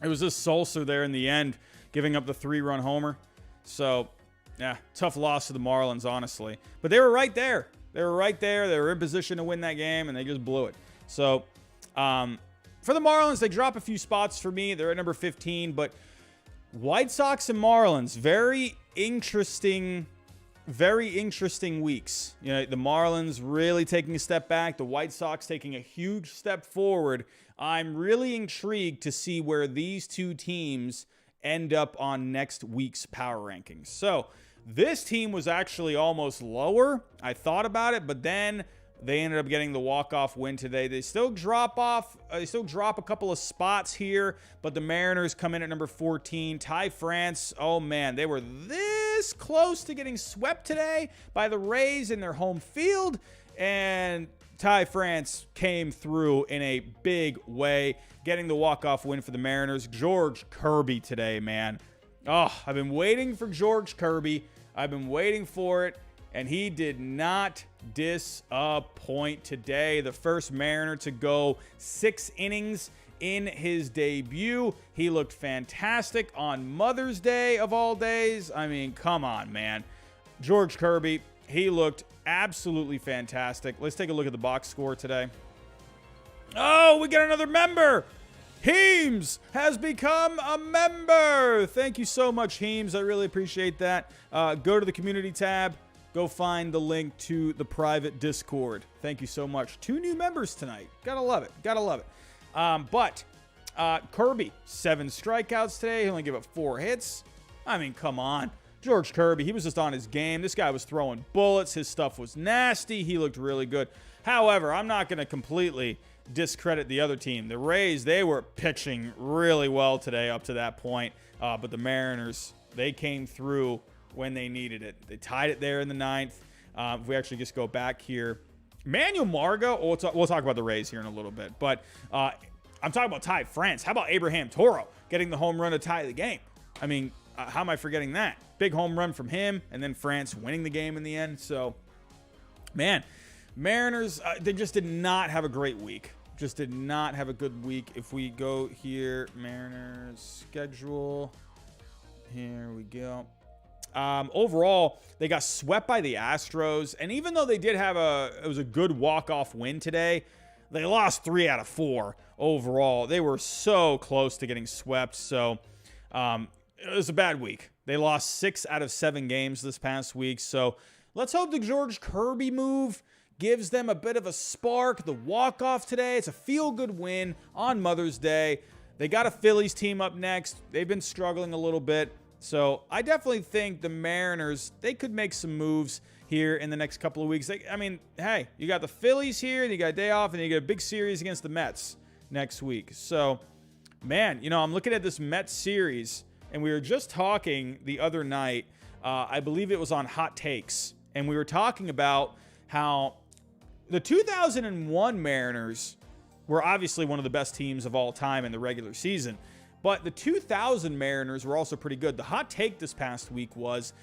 Speaker 1: It was just Sulcer there in the end, giving up the 3-run homer. So, yeah, tough loss to the Marlins, honestly. But they were right there. They were in position to win that game, and they just blew it. So, for the Marlins, they drop a few spots for me. They're at number 15. But White Sox and Marlins, very interesting weeks. You know, the Marlins really taking a step back, the White Sox taking a huge step forward. I'm really intrigued to see where these two teams end up on next week's power rankings. So this team was actually almost lower. I thought about it, but then they ended up getting the walk-off win today. They still drop off. They still drop a couple of spots here, but the Mariners come in at number 14. Ty France, oh man, they were this close to getting swept today by the Rays in their home field, and Ty France came through in a big way, getting the walk-off win for the Mariners. George Kirby today, man. Oh, I've been waiting for George Kirby. I've been waiting for it. And he did not disappoint today. The first Mariner to go 6 innings in his debut. He looked fantastic on Mother's Day of all days. I mean, come on, man. George Kirby, he looked absolutely fantastic. Let's take a look at the box score today. Oh, we got another member. Heems has become a member. Thank you so much, Heems. I really appreciate that. Go to the community tab. Go find the link to the private Discord. Thank you so much. 2 new members tonight. Gotta love it. Gotta love it. But Kirby, 7 strikeouts today. He only gave up 4 hits. I mean, come on. George Kirby, he was just on his game. This guy was throwing bullets. His stuff was nasty. He looked really good. However, I'm not going to completely discredit the other team. The Rays, they were pitching really well today up to that point. But the Mariners, they came through when they needed it. They tied it there in the 9th. If we actually just go back here, Manuel Margot, we'll talk about the Rays here in a little bit, but I'm talking about Ty France. How about Abraham Toro getting the home run to tie the game? I mean, how am I forgetting that? Big home run from him, and then France winning the game in the end. So, man, Mariners, they just did not have a great week. Just did not have a good week. If we go here, Mariners schedule, here we go. Overall, they got swept by the Astros, and even though they did have it was a good walk-off win today, they lost 3 out of 4 overall. They were so close to getting swept, so it was a bad week. They lost 6 out of 7 games this past week, so let's hope the George Kirby move gives them a bit of a spark. The walk-off today, it's a feel-good win on Mother's Day. They got a Phillies team up next. They've been struggling a little bit. So I definitely think the Mariners, they could make some moves here in the next couple of weeks. I mean, hey, you got the Phillies here, and you got a day off, and you get a big series against the Mets next week. So, man, you know, I'm looking at this Mets series, and we were just talking the other night, I believe it was on Hot Takes, and we were talking about how the 2001 Mariners were obviously one of the best teams of all time in the regular season. But the 2000 Mariners were also pretty good. The hot take this past week was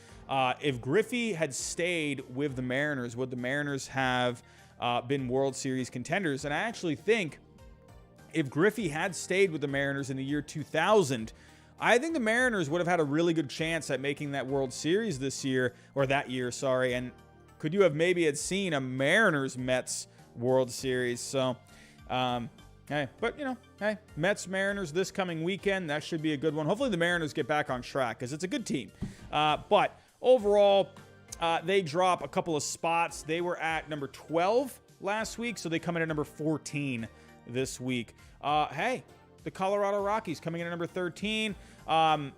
Speaker 1: if Griffey had stayed with the Mariners, would the Mariners have been World Series contenders? And I actually think if Griffey had stayed with the Mariners in the year 2000, I think the Mariners would have had a really good chance at making that World Series this year, or that year, sorry. And could you have maybe had seen a Mariners-Mets World Series? So, hey, but, hey, Mets-Mariners this coming weekend. That should be a good one. Hopefully the Mariners get back on track because it's a good team. But overall, they drop a couple of spots. They were at number 12 last week, so they come in at number 14 this week. Hey, the Colorado Rockies coming in at number 13. I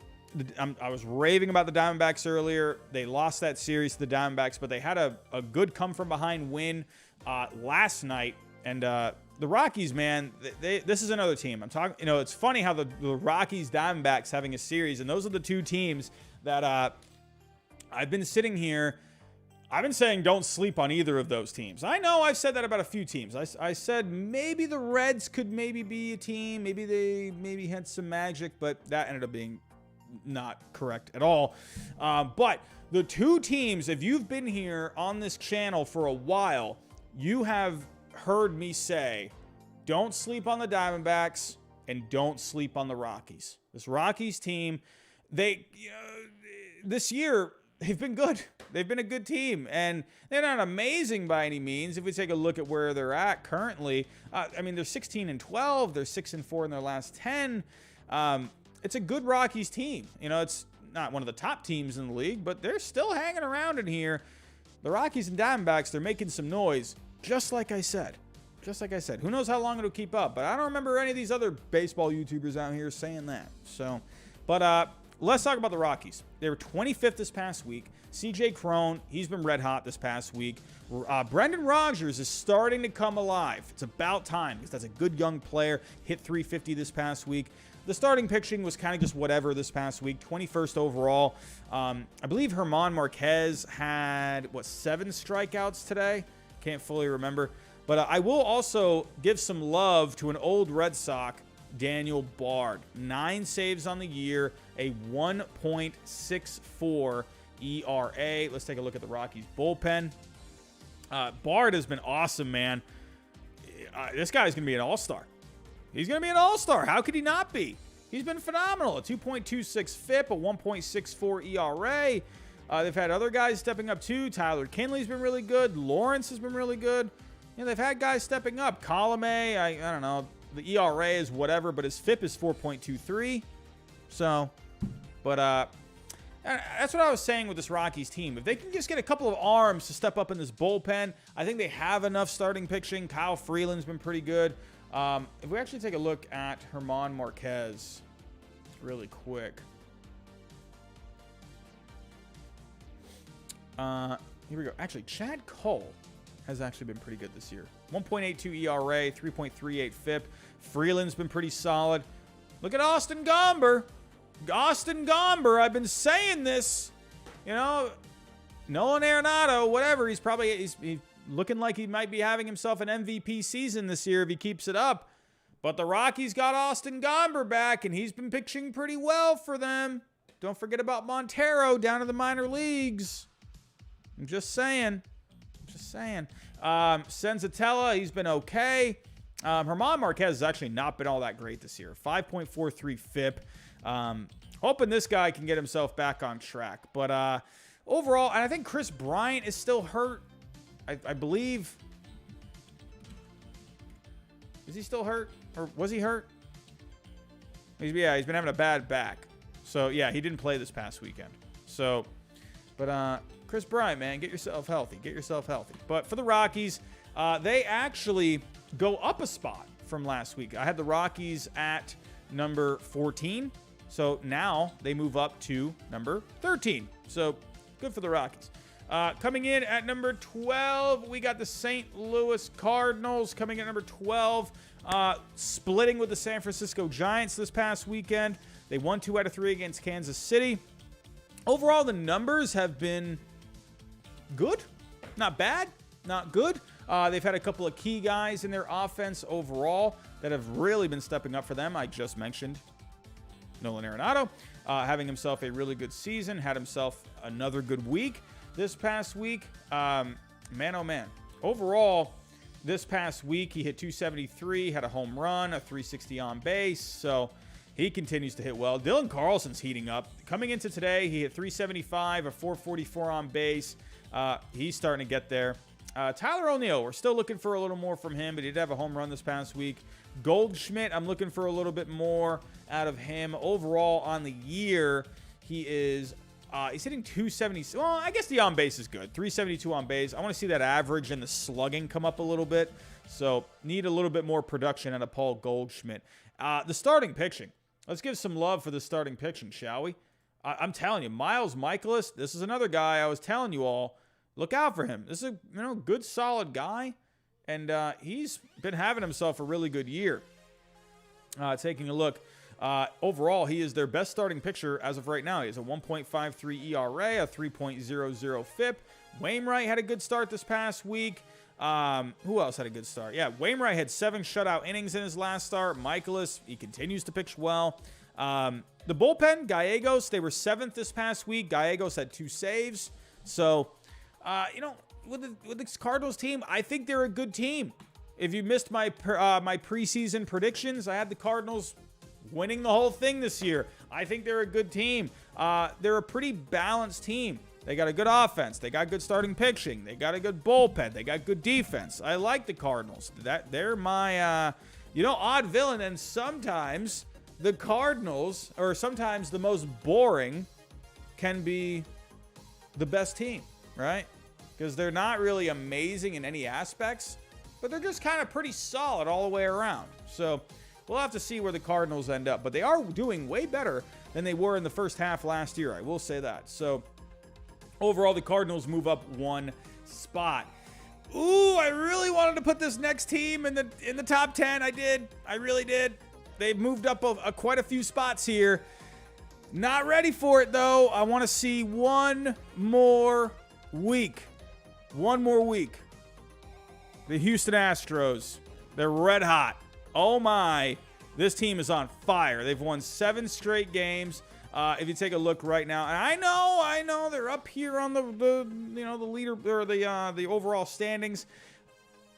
Speaker 1: was raving about the Diamondbacks earlier. They lost that series to the Diamondbacks, but they had a good come-from-behind win last night. And the Rockies, man, this is another team. I'm talking. It's funny how the Rockies Diamondbacks having a series, and those are the two teams that I've been sitting here. I've been saying don't sleep on either of those teams. I know I've said that about a few teams. I said maybe the Reds could maybe be a team. Maybe they had some magic, but that ended up being not correct at all. But the two teams, if you've been here on this channel for a while, you have heard me say, don't sleep on the Diamondbacks and don't sleep on the Rockies. This Rockies team, this year, they've been good. They've been a good team, and they're not amazing by any means. If we take a look at where they're at currently, they're 16-12. They're 6-4 in their last 10. It's a good Rockies team. It's not one of the top teams in the league, but they're still hanging around in here. The Rockies and Diamondbacks, they're making some noise, just like I said. Who knows how long it'll keep up, but I don't remember any of these other baseball YouTubers out here saying that. So, but let's talk about the Rockies. They were 25th this past week. CJ Cron, he's been red hot this past week. Brendan Rodgers is starting to come alive. It's about time because that's a good young player. Hit 350 this past week. The starting pitching was kind of just whatever this past week. 21st overall. I believe German Marquez had, 7 strikeouts today? Can't fully remember. But I will also give some love to an old Red Sox, Daniel Bard. 9 saves on the year, a 1.64 ERA. Let's take a look at the Rockies bullpen. Bard has been awesome, man. This guy's going to be an all-star. He's going to be an all-star. How could he not be? He's been phenomenal. A 2.26 FIP, a 1.64 ERA. They've had other guys stepping up too. Tyler Kinley's been really good. Lawrence has been really good. They've had guys stepping up. Colomé, I don't know. The ERA is whatever, but his FIP is 4.23. So, but that's what I was saying with this Rockies team. If they can just get a couple of arms to step up in this bullpen, I think they have enough starting pitching. Kyle Freeland's been pretty good. If we actually take a look at German Marquez really quick. Here we go. Actually, Chad Cole has actually been pretty good this year. 1.82 ERA, 3.38 FIP. Freeland's been pretty solid. Look at Austin Gomber. I've been saying this. Nolan Arenado, whatever. He's looking like he might be having himself an MVP season this year if he keeps it up. But the Rockies got Austin Gomber back, and he's been pitching pretty well for them. Don't forget about Montero down in the minor leagues. I'm just saying. Senzatella, he's been okay. German Marquez has actually not been all that great this year. 5.43 FIP. Hoping this guy can get himself back on track. But overall, and I think Chris Bryant is still hurt. I believe. Is he still hurt? Or was he hurt? He's been having a bad back. So, yeah, he didn't play this past weekend. So, but Chris Bryant, man, get yourself healthy. But for the Rockies, they actually go up a spot from last week. I had the Rockies at number 14. So now they move up to number 13. So good for the Rockies. Coming in at number 12, we got the St. Louis Cardinals coming in at number 12, splitting with the San Francisco Giants this past weekend. They won 2 out of 3 against Kansas City. Overall, the numbers have been good. Not bad. Not good. They've had a couple of key guys in their offense overall that have really been stepping up for them. I just mentioned Nolan Arenado having himself a really good season, had himself another good week this past week. Man, oh man. Overall, this past week, he hit 273, had a home run, a 360 on base. So he continues to hit well. Dylan Carlson's heating up. Coming into today, he hit 375, a 444 on base. He's starting to get there. Tyler O'Neill, we're still looking for a little more from him, but he did have a home run this past week. Goldschmidt, I'm looking for a little bit more out of him. Overall, on the year, he is he's hitting 270. Well, I guess the on base is good. 372 on base. I want to see that average and the slugging come up a little bit. So need a little bit more production out of Paul Goldschmidt. The starting pitching. Let's give some love for the starting pitching, shall we? I'm telling you, Miles Mikolas, this is another guy I was telling you all. Look out for him. This is a good, solid guy, and he's been having himself a really good year. Taking a look, overall, he is their best starting pitcher as of right now. He has a 1.53 ERA, a 3.00 FIP. Wainwright had a good start this past week. Who else had a good start? Yeah, Wainwright had 7 shutout innings in his last start. Michaelis, he continues to pitch well. The bullpen, Gallegos, they were 7th this past week. Gallegos had 2 saves. So, with the Cardinals team, I think they're a good team. If you missed my preseason predictions, I had the Cardinals winning the whole thing this year. I think they're a good team. They're a pretty balanced team. They got a good offense. They got good starting pitching. They got a good bullpen. They got good defense. I like the Cardinals. They're my, odd villain. And sometimes the Cardinals, or sometimes the most boring, can be the best team, right? Because they're not really amazing in any aspects, but they're just kind of pretty solid all the way around. So we'll have to see where the Cardinals end up. But they are doing way better than they were in the first half last year. I will say that. So overall, the Cardinals move up 1 spot. Ooh, I really wanted to put this next team in the top 10. I did. I really did. They've moved up quite a few spots here. Not ready for it, though. I want to see one more week. One more week. The Houston Astros. They're red hot. Oh, my. This team is on fire. They've won 7 straight games. If you take a look right now, and I know they're up here on the leader or the overall standings.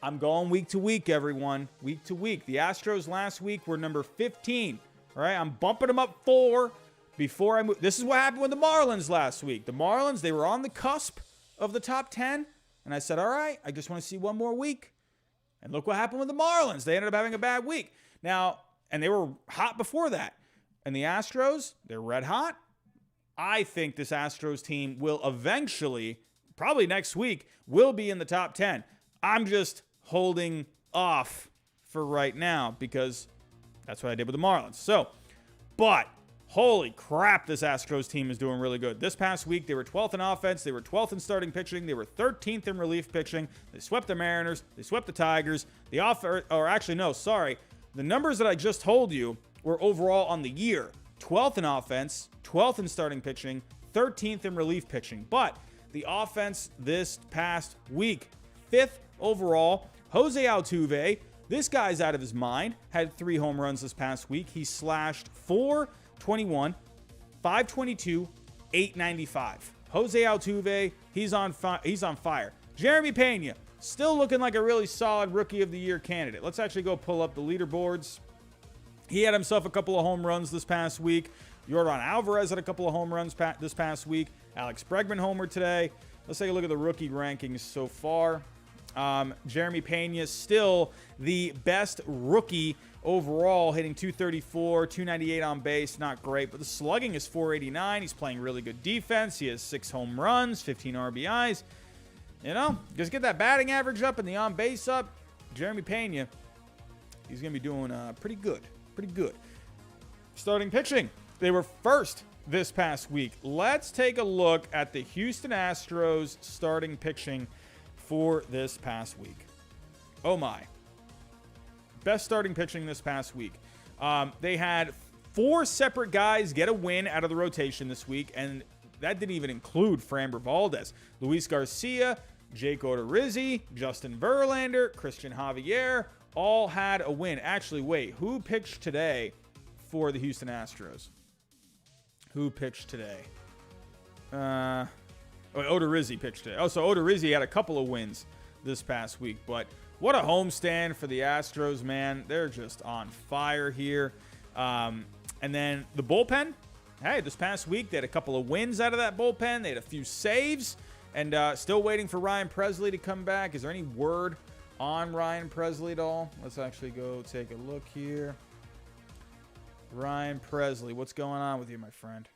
Speaker 1: I'm going week to week, everyone. Week to week. The Astros last week were number 15. All right, I'm bumping them up 4 before I move. This is what happened with the Marlins last week. The Marlins, they were on the cusp of the top 10, and I said, all right, I just want to see one more week. And look what happened with the Marlins. They ended up having a bad week. Now, and they were hot before that. And the Astros, they're red hot. I think this Astros team will eventually, probably next week, will be in the top 10. I'm just holding off for right now because that's what I did with the Marlins. So, but holy crap, this Astros team is doing really good. This past week, they were 12th in offense. They were 12th in starting pitching. They were 13th in relief pitching. They swept the Mariners. They swept the Tigers. The numbers that I just told you were overall on the year. 12th in offense, 12th in starting pitching, 13th in relief pitching. But the offense this past week, 5th overall. Jose Altuve, this guy's out of his mind, had 3 home runs this past week. He slashed 421, 522, 895. Jose Altuve, he's on fire. Jeremy Pena, still looking like a really solid Rookie of the Year candidate. Let's actually go pull up the leaderboards. He had himself a couple of home runs this past week. Yordan Alvarez had a couple of home runs this past week. Alex Bregman homered today. Let's take a look at the rookie rankings so far. Jeremy Pena still the best rookie overall, hitting 234, 298 on base. Not great, but the slugging is 489. He's playing really good defense. He has 6 home runs, 15 RBIs. Just get that batting average up and the on base up. Jeremy Pena, he's going to be doing pretty good. Pretty good. Starting pitching. They were first this past week. Let's take a look at the Houston Astros starting pitching for this past week. Oh my. Best starting pitching this past week. They had 4 separate guys get a win out of the rotation this week, and that didn't even include Framber Valdez. Luis Garcia, Jake Odorizzi, Justin Verlander, Christian Javier, all had a win. Actually, wait, who pitched today for the Houston Astros? Who pitched today? Odorizzi pitched today. Oh, so Odorizzi had a couple of wins this past week, but What a homestand for the Astros, man. They're just on fire here. And then the bullpen. Hey, this past week, they had a couple of wins out of that bullpen. They had a few saves. And still waiting for Ryan Pressly to come back. Is there any word on Ryan Pressly at all? Let's actually go take a look here. Ryan Pressly, what's going on with you, my friend?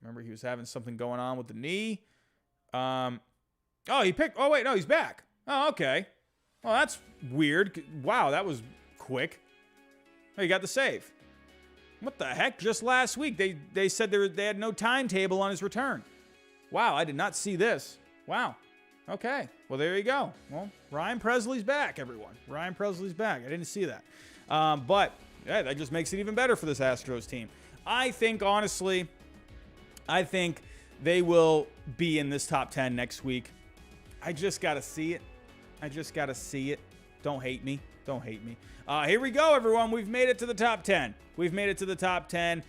Speaker 1: Remember, he was having something going on with the knee. Oh, wait, no, he's back. Oh, okay. Well, that's weird. Wow, that was quick. Oh, he got the save. What the heck? Just last week, they said they had no timetable on his return. Wow, I did not see this. Wow. Okay. Well, there you go. Well, Ryan Pressly's back, everyone. Ryan Pressly's back. I didn't see that. But yeah, that just makes it even better for this Astros team. I think, honestly, they will be in this top 10 next week. I just got to see it. Don't hate me. Here we go, everyone. We've made it to the top 10.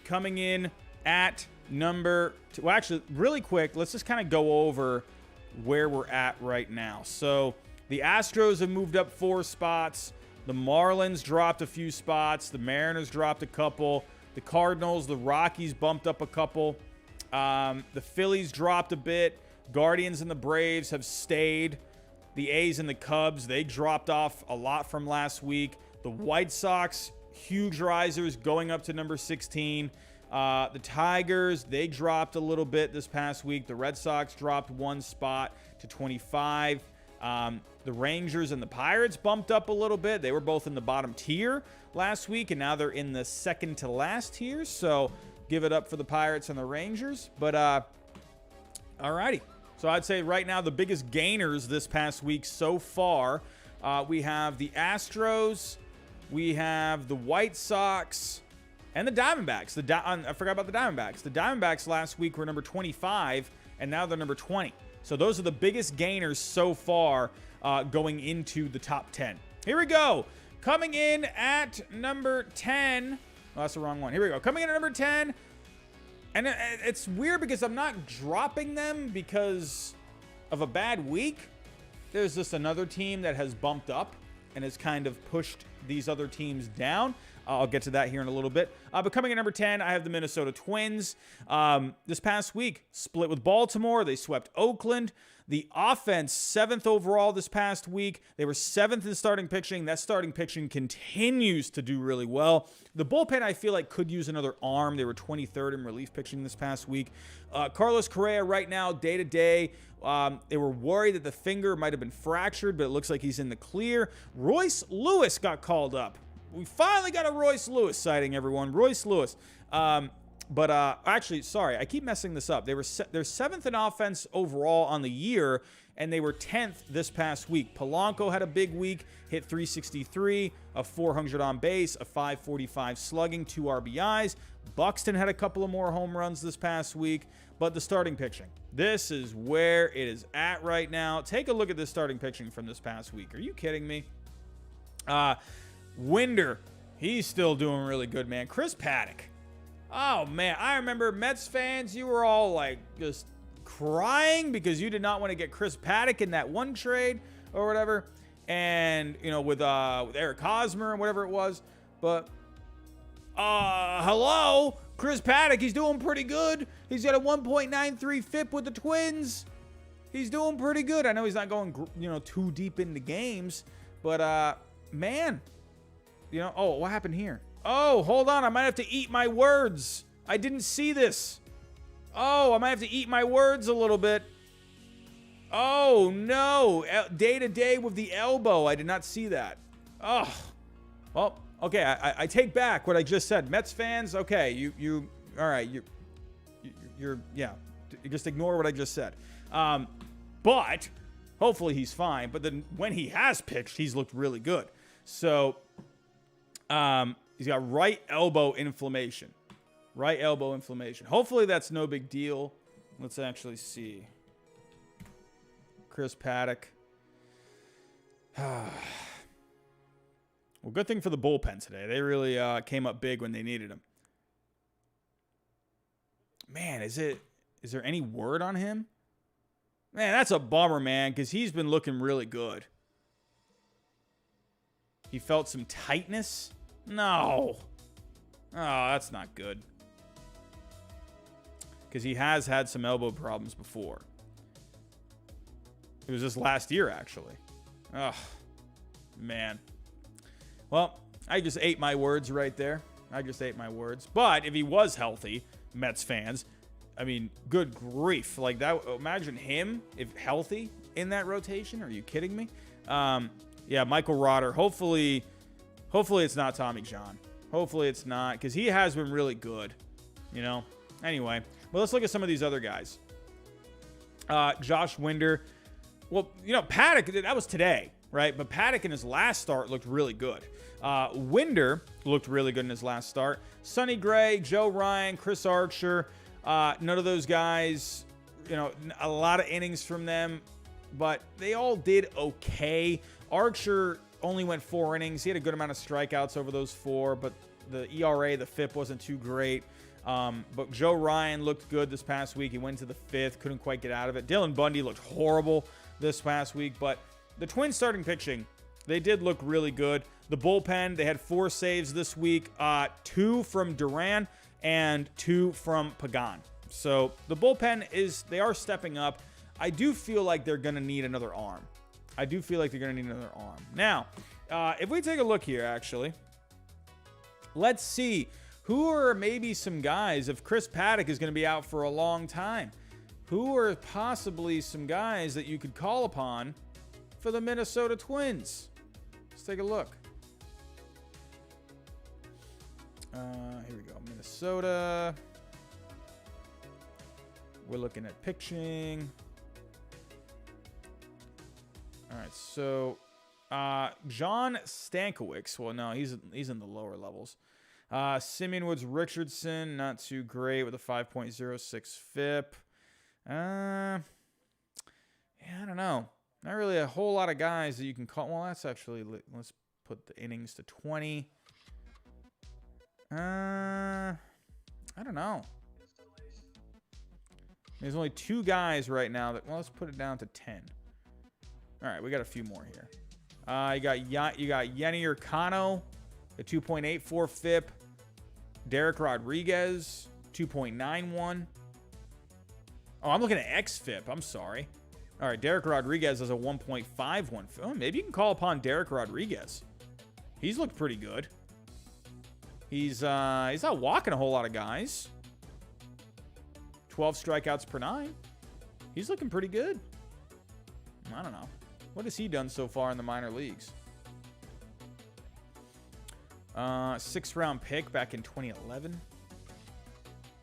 Speaker 1: Coming in at number two. Well, actually, really quick, let's just kind of go over where we're at right now. So the Astros have moved up 4 spots. The Marlins dropped a few spots. The Mariners dropped a couple. The Cardinals, the Rockies bumped up a couple. The Phillies dropped a bit. Guardians and the Braves have stayed. The A's and the Cubs, they dropped off a lot from last week. The White Sox, huge risers, going up to number 16. The Tigers, they dropped a little bit this past week. The Red Sox dropped 1 spot to 25. The Rangers and the Pirates bumped up a little bit. They were both in the bottom tier last week, and now they're in the second to last tier. So give it up for the Pirates and the Rangers. But, alrighty. So I'd say right now the biggest gainers this past week so far, we have the Astros, we have the White Sox, and the Diamondbacks. I forgot about the Diamondbacks. The Diamondbacks last week were number 25, and now they're number 20. So those are the biggest gainers so far going into the top 10. Here we go. Coming in at number 10. Oh, that's the wrong one. Here we go. Coming in at number 10. And it's weird because I'm not dropping them because of a bad week. There's just another team that has bumped up and has kind of pushed these other teams down. I'll get to that here in a little bit. But coming in number 10, I have the Minnesota Twins. This past week, split with Baltimore. They swept Oakland. The offense, 7th overall this past week. They were 7th in starting pitching. That starting pitching continues to do really well. The bullpen, I feel like, could use another arm. They were 23rd in relief pitching this past week. Carlos Correa right now, day-to-day. They were worried that the finger might have been fractured, but it looks like he's in the clear. Royce Lewis got called up. We finally got a Royce Lewis sighting, everyone. Royce Lewis. Actually, sorry, I keep messing this up. They're 7th in offense overall on the year, and they were 10th this past week. Polanco had a big week, hit 363, a 400 on base, a 545 slugging, 2 RBIs. Buxton had a couple of more home runs this past week, but the starting pitching. This is where it is at right now. Take a look at this starting pitching from this past week. Are you kidding me? Winder, he's still doing really good, man. Chris Paddock. Oh, man, I remember Mets fans, you were all like just crying because you did not want to get Chris Paddock in that one trade or whatever. And, you know, with Eric Hosmer and whatever it was. But, hello, Chris Paddock, he's doing pretty good. He's got a 1.93 FIP with the Twins. He's doing pretty good. I know he's not going, too deep into games. But, man, oh, what happened here? Oh, hold on. I might have to eat my words. I didn't see this. Oh, I might have to eat my words a little bit. Oh, no. Day-to-day with the elbow. I did not see that. Oh. Well, okay. I take back what I just said. Mets fans, okay. You all right. You're yeah. Just ignore what I just said. But hopefully he's fine. But then when he has pitched, he's looked really good. So, he's got right elbow inflammation. Right elbow inflammation. Hopefully that's no big deal. Let's actually see. Chris Paddock. Well, good thing for the bullpen today. They really came up big when they needed him. Man, is there any word on him? Man, that's a bummer, man, because he's been looking really good. He felt some tightness? No. Oh, that's not good. Because he has had some elbow problems before. It was just last year, actually. Oh, man. Well, I just ate my words right there. I just ate my words. But if he was healthy, Mets fans, I mean, good grief. Like that, imagine him, if healthy, in that rotation. Are you kidding me? Yeah, Michael Rotter. Hopefully it's not Tommy John. Hopefully it's not, because he has been really good, you know? Anyway, well, let's look at some of these other guys. Josh Winder. Well, you know, Paddock, that was today, right? But Paddock in his last start looked really good. Winder looked really good in his last start. Sonny Gray, Joe Ryan, Chris Archer. None of those guys, you know, a lot of innings from them, but they all did okay. Archer only went 4 innings. He had a good amount of strikeouts over those 4, but the ERA, the FIP wasn't too great. But Joe Ryan looked good this past week. He went to the 5th, couldn't quite get out of it. Dylan Bundy looked horrible this past week, but the Twins starting pitching, they did look really good. The bullpen, they had 4 saves this week, 2 from Duran and 2 from Pagan. So the bullpen they are stepping up. I do feel like they're going to need another arm. Now, if we take a look here, actually, let's see who are maybe some guys, if Chris Paddock is going to be out for a long time, who are possibly some guys that you could call upon for the Minnesota Twins? Let's take a look. Here we go. Minnesota. We're looking at pitching. All right, so John Stankiewicz. Well, no, he's in the lower levels. Simeon Woods Richardson, not too great with a 5.06 FIP. Yeah, I don't know. Not really a whole lot of guys that you can call. Well, that's actually, let's put the innings to 20. I don't know. There's only 2 guys right now that, well, let's put it down to 10. All right, we got a few more here. You got Yennier Cano, a 2.84 FIP. Derek Rodriguez, 2.91. Oh, I'm looking at XFIP. I'm sorry. All right, Derek Rodriguez has a 1.51. Oh, maybe you can call upon Derek Rodriguez. He's looked pretty good. He's not walking a whole lot of guys. 12 strikeouts per 9. He's looking pretty good. I don't know. What has he done so far in the minor leagues? 6th round pick back in 2011.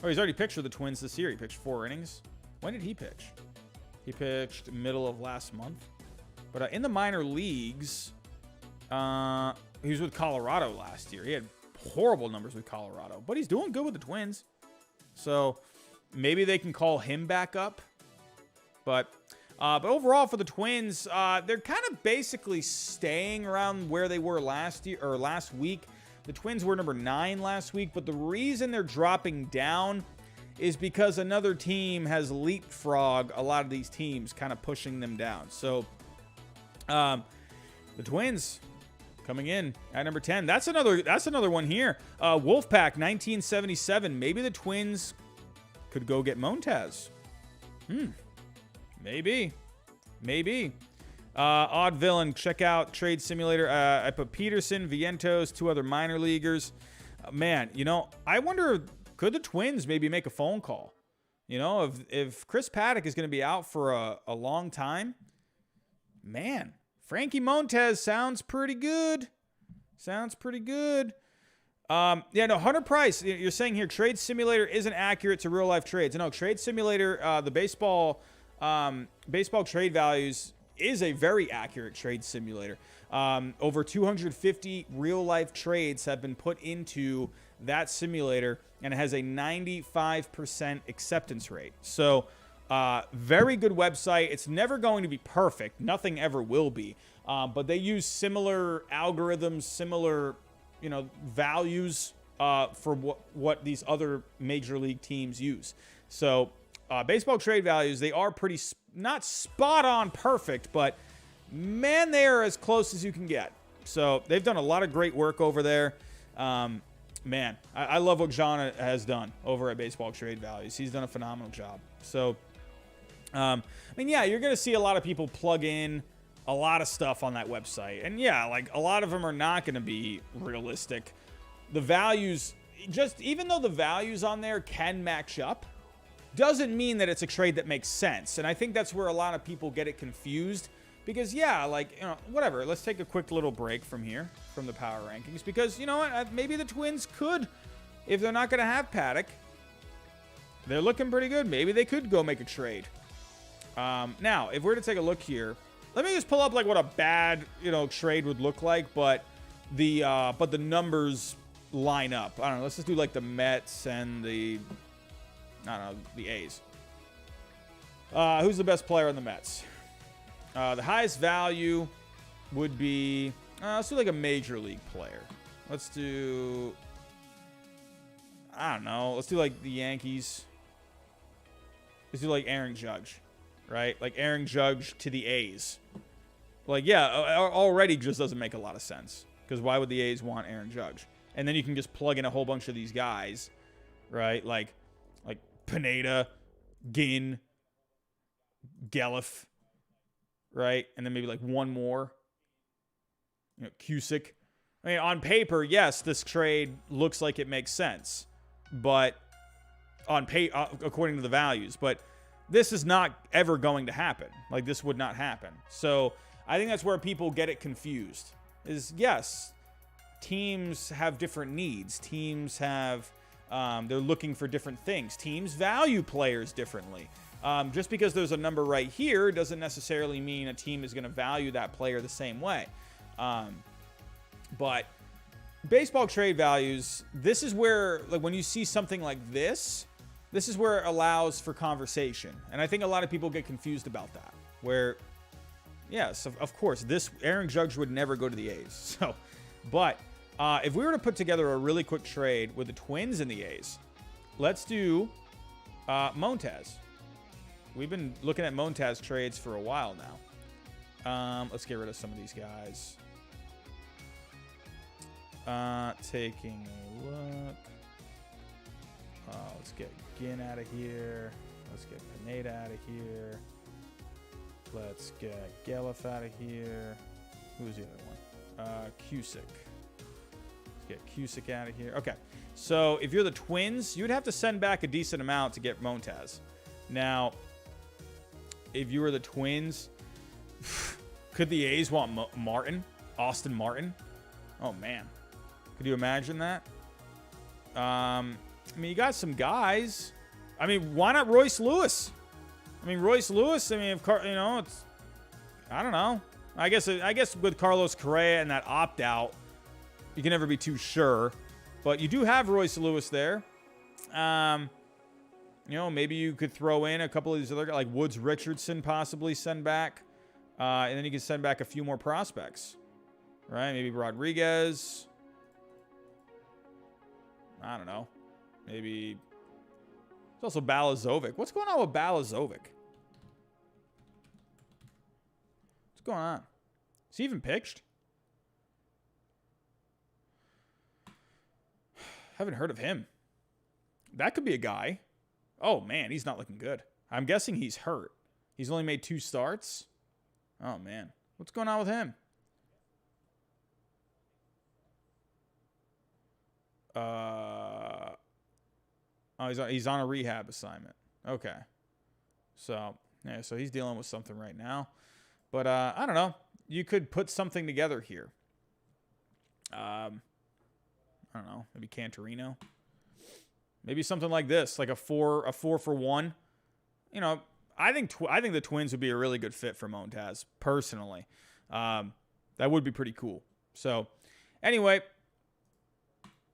Speaker 1: Oh, he's already pitched for the Twins this year. He pitched 4 innings. When did he pitch? He pitched middle of last month. But in the minor leagues, he was with Colorado last year. He had horrible numbers with Colorado, but he's doing good with the Twins. So maybe they can call him back up. But overall for the Twins, they're kind of basically staying around where they were last week. The Twins were number 9 last week, but the reason they're dropping down is because another team has leapfrogged a lot of these teams, kind of pushing them down. So the Twins coming in at number 10. That's another one here. Wolfpack 1977. Maybe the Twins could go get Montez. Maybe. Odd Villain, check out Trade Simulator. I put Peterson, Vientos, 2 other minor leaguers. Man, you know, I wonder, could the Twins maybe make a phone call? You know, if Chris Paddock is going to be out for a long time, man, Frankie Montes sounds pretty good. Yeah, no, Hunter Price, you're saying here, Trade Simulator isn't accurate to real life trades. No, Trade Simulator, the baseball trade values is a very accurate trade simulator. Over 250 real life trades have been put into that simulator, and it has a 95% acceptance rate. So very good website. It's never going to be perfect. Nothing ever will be. But they use similar algorithms, similar, you know, values for what these other major league teams use. So baseball trade values, they are pretty, not spot on perfect, but man, they are as close as you can get. So they've done a lot of great work over there. Man, I love what John has done over at Baseball Trade Values. He's done a phenomenal job. So, I mean, yeah, you're going to see a lot of people plug in a lot of stuff on that website. And yeah, like a lot of them are not going to be realistic. The values, just even though the values on there can match up, doesn't mean that it's a trade that makes sense. And I think that's where a lot of people get it confused. Because, yeah, like, you know, whatever. Let's take a quick little break from here, from the power rankings. Because, you know what? Maybe the Twins could, if they're not going to have Paddock, they're looking pretty good. Maybe they could go make a trade. Now, if we're to take a look here, let me just pull up, like, what a bad, you know, trade would look like. But the numbers line up. I don't know. Let's just do, like, the Mets and the, I don't know, the A's. Who's the best player on the Mets? The highest value would be, let's do like a major league player. Let's do, I don't know. Let's do like the Yankees. Let's do like Aaron Judge, right? Like Aaron Judge to the A's. Like, yeah, already just doesn't make a lot of sense. Because why would the A's want Aaron Judge? And then you can just plug in a whole bunch of these guys, right? Like Pineda, Ginn, Gelliff. Right? And then maybe like one more. You know, Cusick. I mean, on paper, yes, this trade looks like it makes sense. But according to the values. But this is not ever going to happen. Like, this would not happen. So I think that's where people get it confused. Is, yes, teams have different needs. Teams have, they're looking for different things. Teams value players differently. Just because there's a number right here doesn't necessarily mean a team is going to value that player the same way. But baseball trade values, this is where, like, when you see something like this is where it allows for conversation. And I think a lot of people get confused about that. Where, yes, of course, this Aaron Judge would never go to the A's. So, but if we were to put together a really quick trade with the Twins and the A's, let's do Montez. We've been looking at Montez trades for a while now. Let's get rid of some of these guys. Taking a look. Let's get Ginn out of here. Let's get Pineda out of here. Let's get Gelliff out of here. Who's the other one? Cusick. Let's get Cusick out of here. Okay. So if you're the Twins, you'd have to send back a decent amount to get Montez. Now, if you were the Twins, could the A's want Austin Martin? Oh, man. Could you imagine that? I mean, you got some guys. I mean, why not Royce Lewis? I mean, Royce Lewis, I mean, you know, it's, I don't know. I guess with Carlos Correa and that opt-out, you can never be too sure. But you do have Royce Lewis there. You know, maybe you could throw in a couple of these other guys, like Woods Richardson, possibly send back. And then you can send back a few more prospects. Right? Maybe Rodriguez. I don't know. Maybe. There's also Balazovic. What's going on with Balazovic? What's going on? Has he even pitched? Haven't heard of him. That could be a guy. Oh, man, he's not looking good. I'm guessing he's hurt. He's only made 2 starts. Oh, man. What's going on with him? Oh, he's on a rehab assignment. Okay. So, yeah, so he's dealing with something right now. But, I don't know. You could put something together here. I don't know. Maybe Cantorino. Maybe something like this, like a 4 for 1. You know, I think the Twins would be a really good fit for Montez, personally. That would be pretty cool. So, anyway,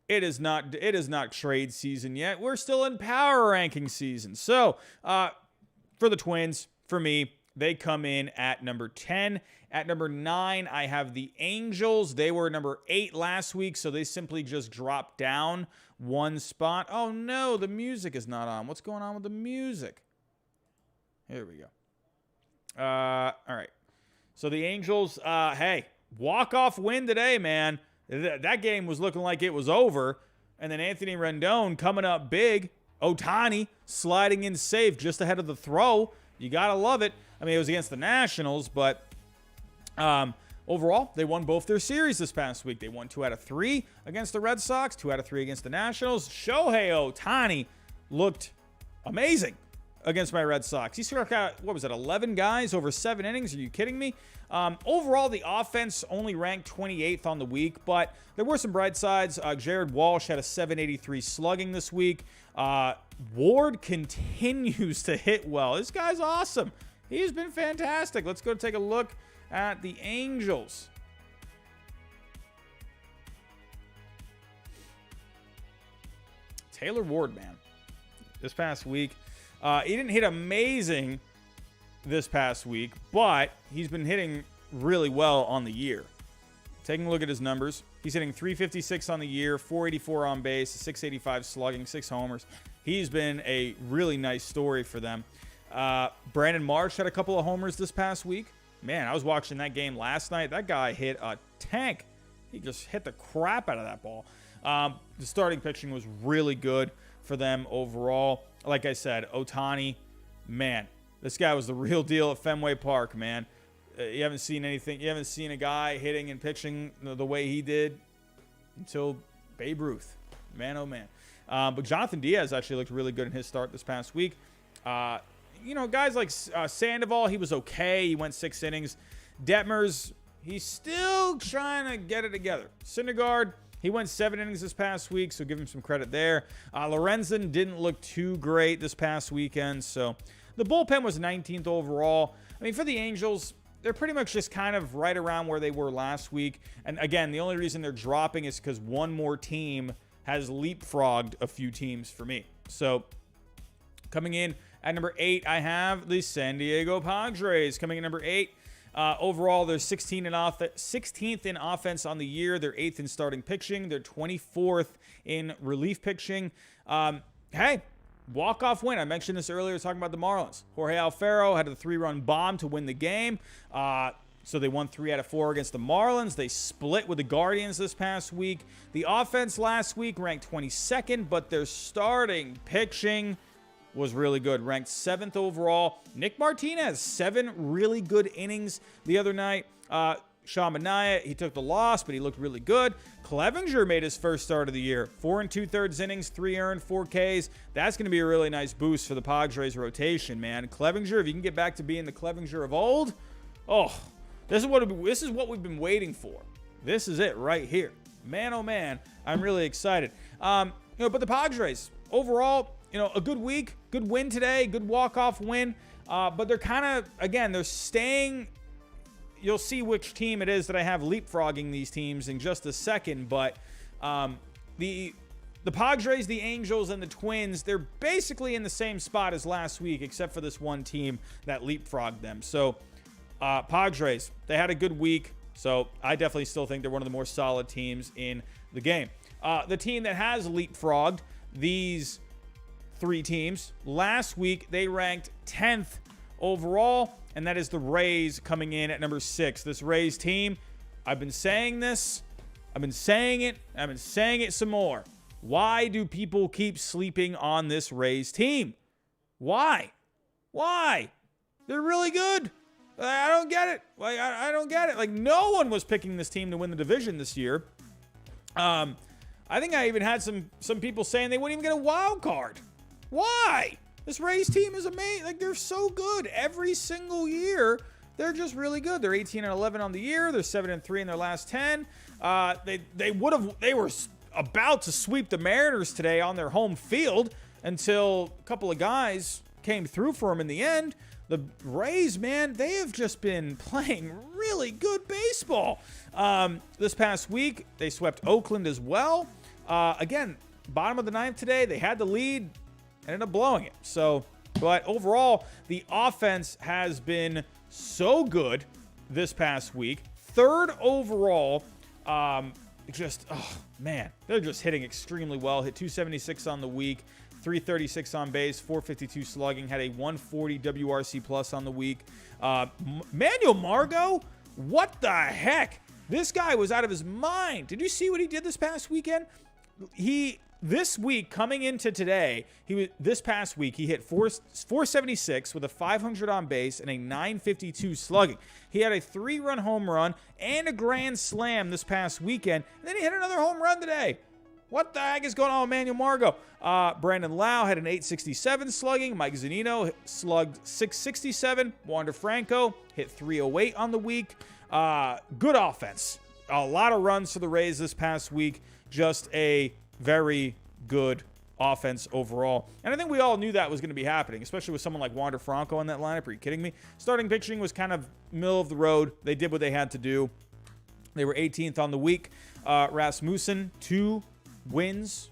Speaker 1: it is not trade season yet. We're still in power ranking season. So, for the Twins, for me, they come in at number 10. At number 9, I have the Angels. They were number 8 last week, so they simply just dropped down 1 spot. Oh, no, the music is not on. What's going on with the music? Here we go. All right. So the Angels, hey, walk-off win today, man. That game was looking like it was over. And then Anthony Rendon coming up big. Ohtani sliding in safe just ahead of the throw. You got to love it. I mean, it was against the Nationals, but overall, they won both their series this past week. They won 2 out of 3 against the Red Sox, 2 out of 3 against the Nationals. Shohei Ohtani looked amazing against my Red Sox. He struck out, 11 guys over 7 innings? Are you kidding me? Overall, the offense only ranked 28th on the week, but there were some bright sides. Jared Walsh had a 783 slugging this week. Ward continues to hit well. This guy's awesome. He's been fantastic. Let's go take a look at the Angels. Taylor Ward, man. This past week, he didn't hit amazing this past week, but he's been hitting really well on the year. Taking a look at his numbers, he's hitting 356 on the year, 484 on base, 685 slugging, 6 homers. He's been a really nice story for them. Brandon Marsh had a couple of homers this past week. Man, I was watching that game last night. That guy hit a tank. He just hit the crap out of that ball. The starting pitching was really good for them overall. Like I said, Ohtani, man, this guy was the real deal at Fenway Park, man. You haven't seen anything. You haven't seen a guy hitting and pitching the way he did until Babe Ruth. Man, oh, man. But Jonathan Diaz actually looked really good in his start this past week. Guys like Sandoval, he was okay. He went 6 innings. Detmers, he's still trying to get it together. Syndergaard, he went 7 innings this past week, so give him some credit there. Lorenzen didn't look too great this past weekend, so the bullpen was 19th overall. I mean, for the Angels, they're pretty much just kind of right around where they were last week. And again, the only reason they're dropping is because one more team has leapfrogged a few teams for me. So coming in at number 8, I have the San Diego Padres. Coming in number 8. Overall, they're 16th in offense on the year. They're 8th in starting pitching. They're 24th in relief pitching. Hey, walk-off win. I mentioned this earlier talking about the Marlins. Jorge Alfaro had a 3-run bomb to win the game. So they won 3 out of 4 against the Marlins. They split with the Guardians this past week. The offense last week ranked 22nd, but their starting pitching was really good. Ranked 7th overall. Nick Martinez, 7 really good innings the other night. Sean Manaea, he took the loss, but he looked really good. Clevinger made his first start of the year. 4 2/3 innings, 3 earned, 4 Ks. That's going to be a really nice boost for the Padres rotation, man. Clevinger, if you can get back to being the Clevinger of old, this is what we've been waiting for. This is it right here. Man, oh man, I'm really excited. But the Padres, overall, a good week, good win today, good walk-off win. But they're kind of, again, they're staying. You'll see which team it is that I have leapfrogging these teams in just a second. But the Padres, the Angels, and the Twins, they're basically in the same spot as last week, except for this one team that leapfrogged them. So Padres, they had a good week. So I definitely still think they're one of the more solid teams in the game. The team that has leapfrogged these 3 teams, last week they ranked 10th overall, and that is the Rays coming in at number 6. This Rays team, I've been saying this, I've been saying it some more. Why do people keep sleeping on this Rays team? Why? They're really good. I don't get it. I don't get it. No one was picking this team to win the division this year. I think I even had some people saying they wouldn't even get a wild card. Why? This Rays team is amazing. They're so good every single year. They're just really good. They're 18-11 on the year. They're 7-3 in their last 10. They were about to sweep the Mariners today on their home field until a couple of guys came through for them in the end. The Rays, man, they have just been playing really good baseball. This past week, they swept Oakland as well. Again, bottom of the 9th today, they had the lead, ended up blowing it. But overall, the offense has been so good this past week. 3rd overall, they're just hitting extremely well. Hit 276 on the week, 336 on base, 452 slugging, had a 140 WRC plus on the week. Manuel Margot, what the heck? This guy was out of his mind. Did you see what he did this past weekend? This week, coming into today, this past week, he hit 476 with a 500 on base and a 952 slugging. He had a 3-run home run and a grand slam this past weekend, and then he hit another home run today. What the heck is going on with Manuel Margot? Brandon Lau had an 867 slugging. Mike Zunino slugged 667. Wander Franco hit 308 on the week. Good offense. A lot of runs for the Rays this past week. Just a very good offense overall. And I think we all knew that was going to be happening, especially with someone like Wander Franco in that lineup. Are you kidding me? Starting pitching was kind of middle of the road. They did what they had to do. They were 18th on the week. Rasmussen, 2 wins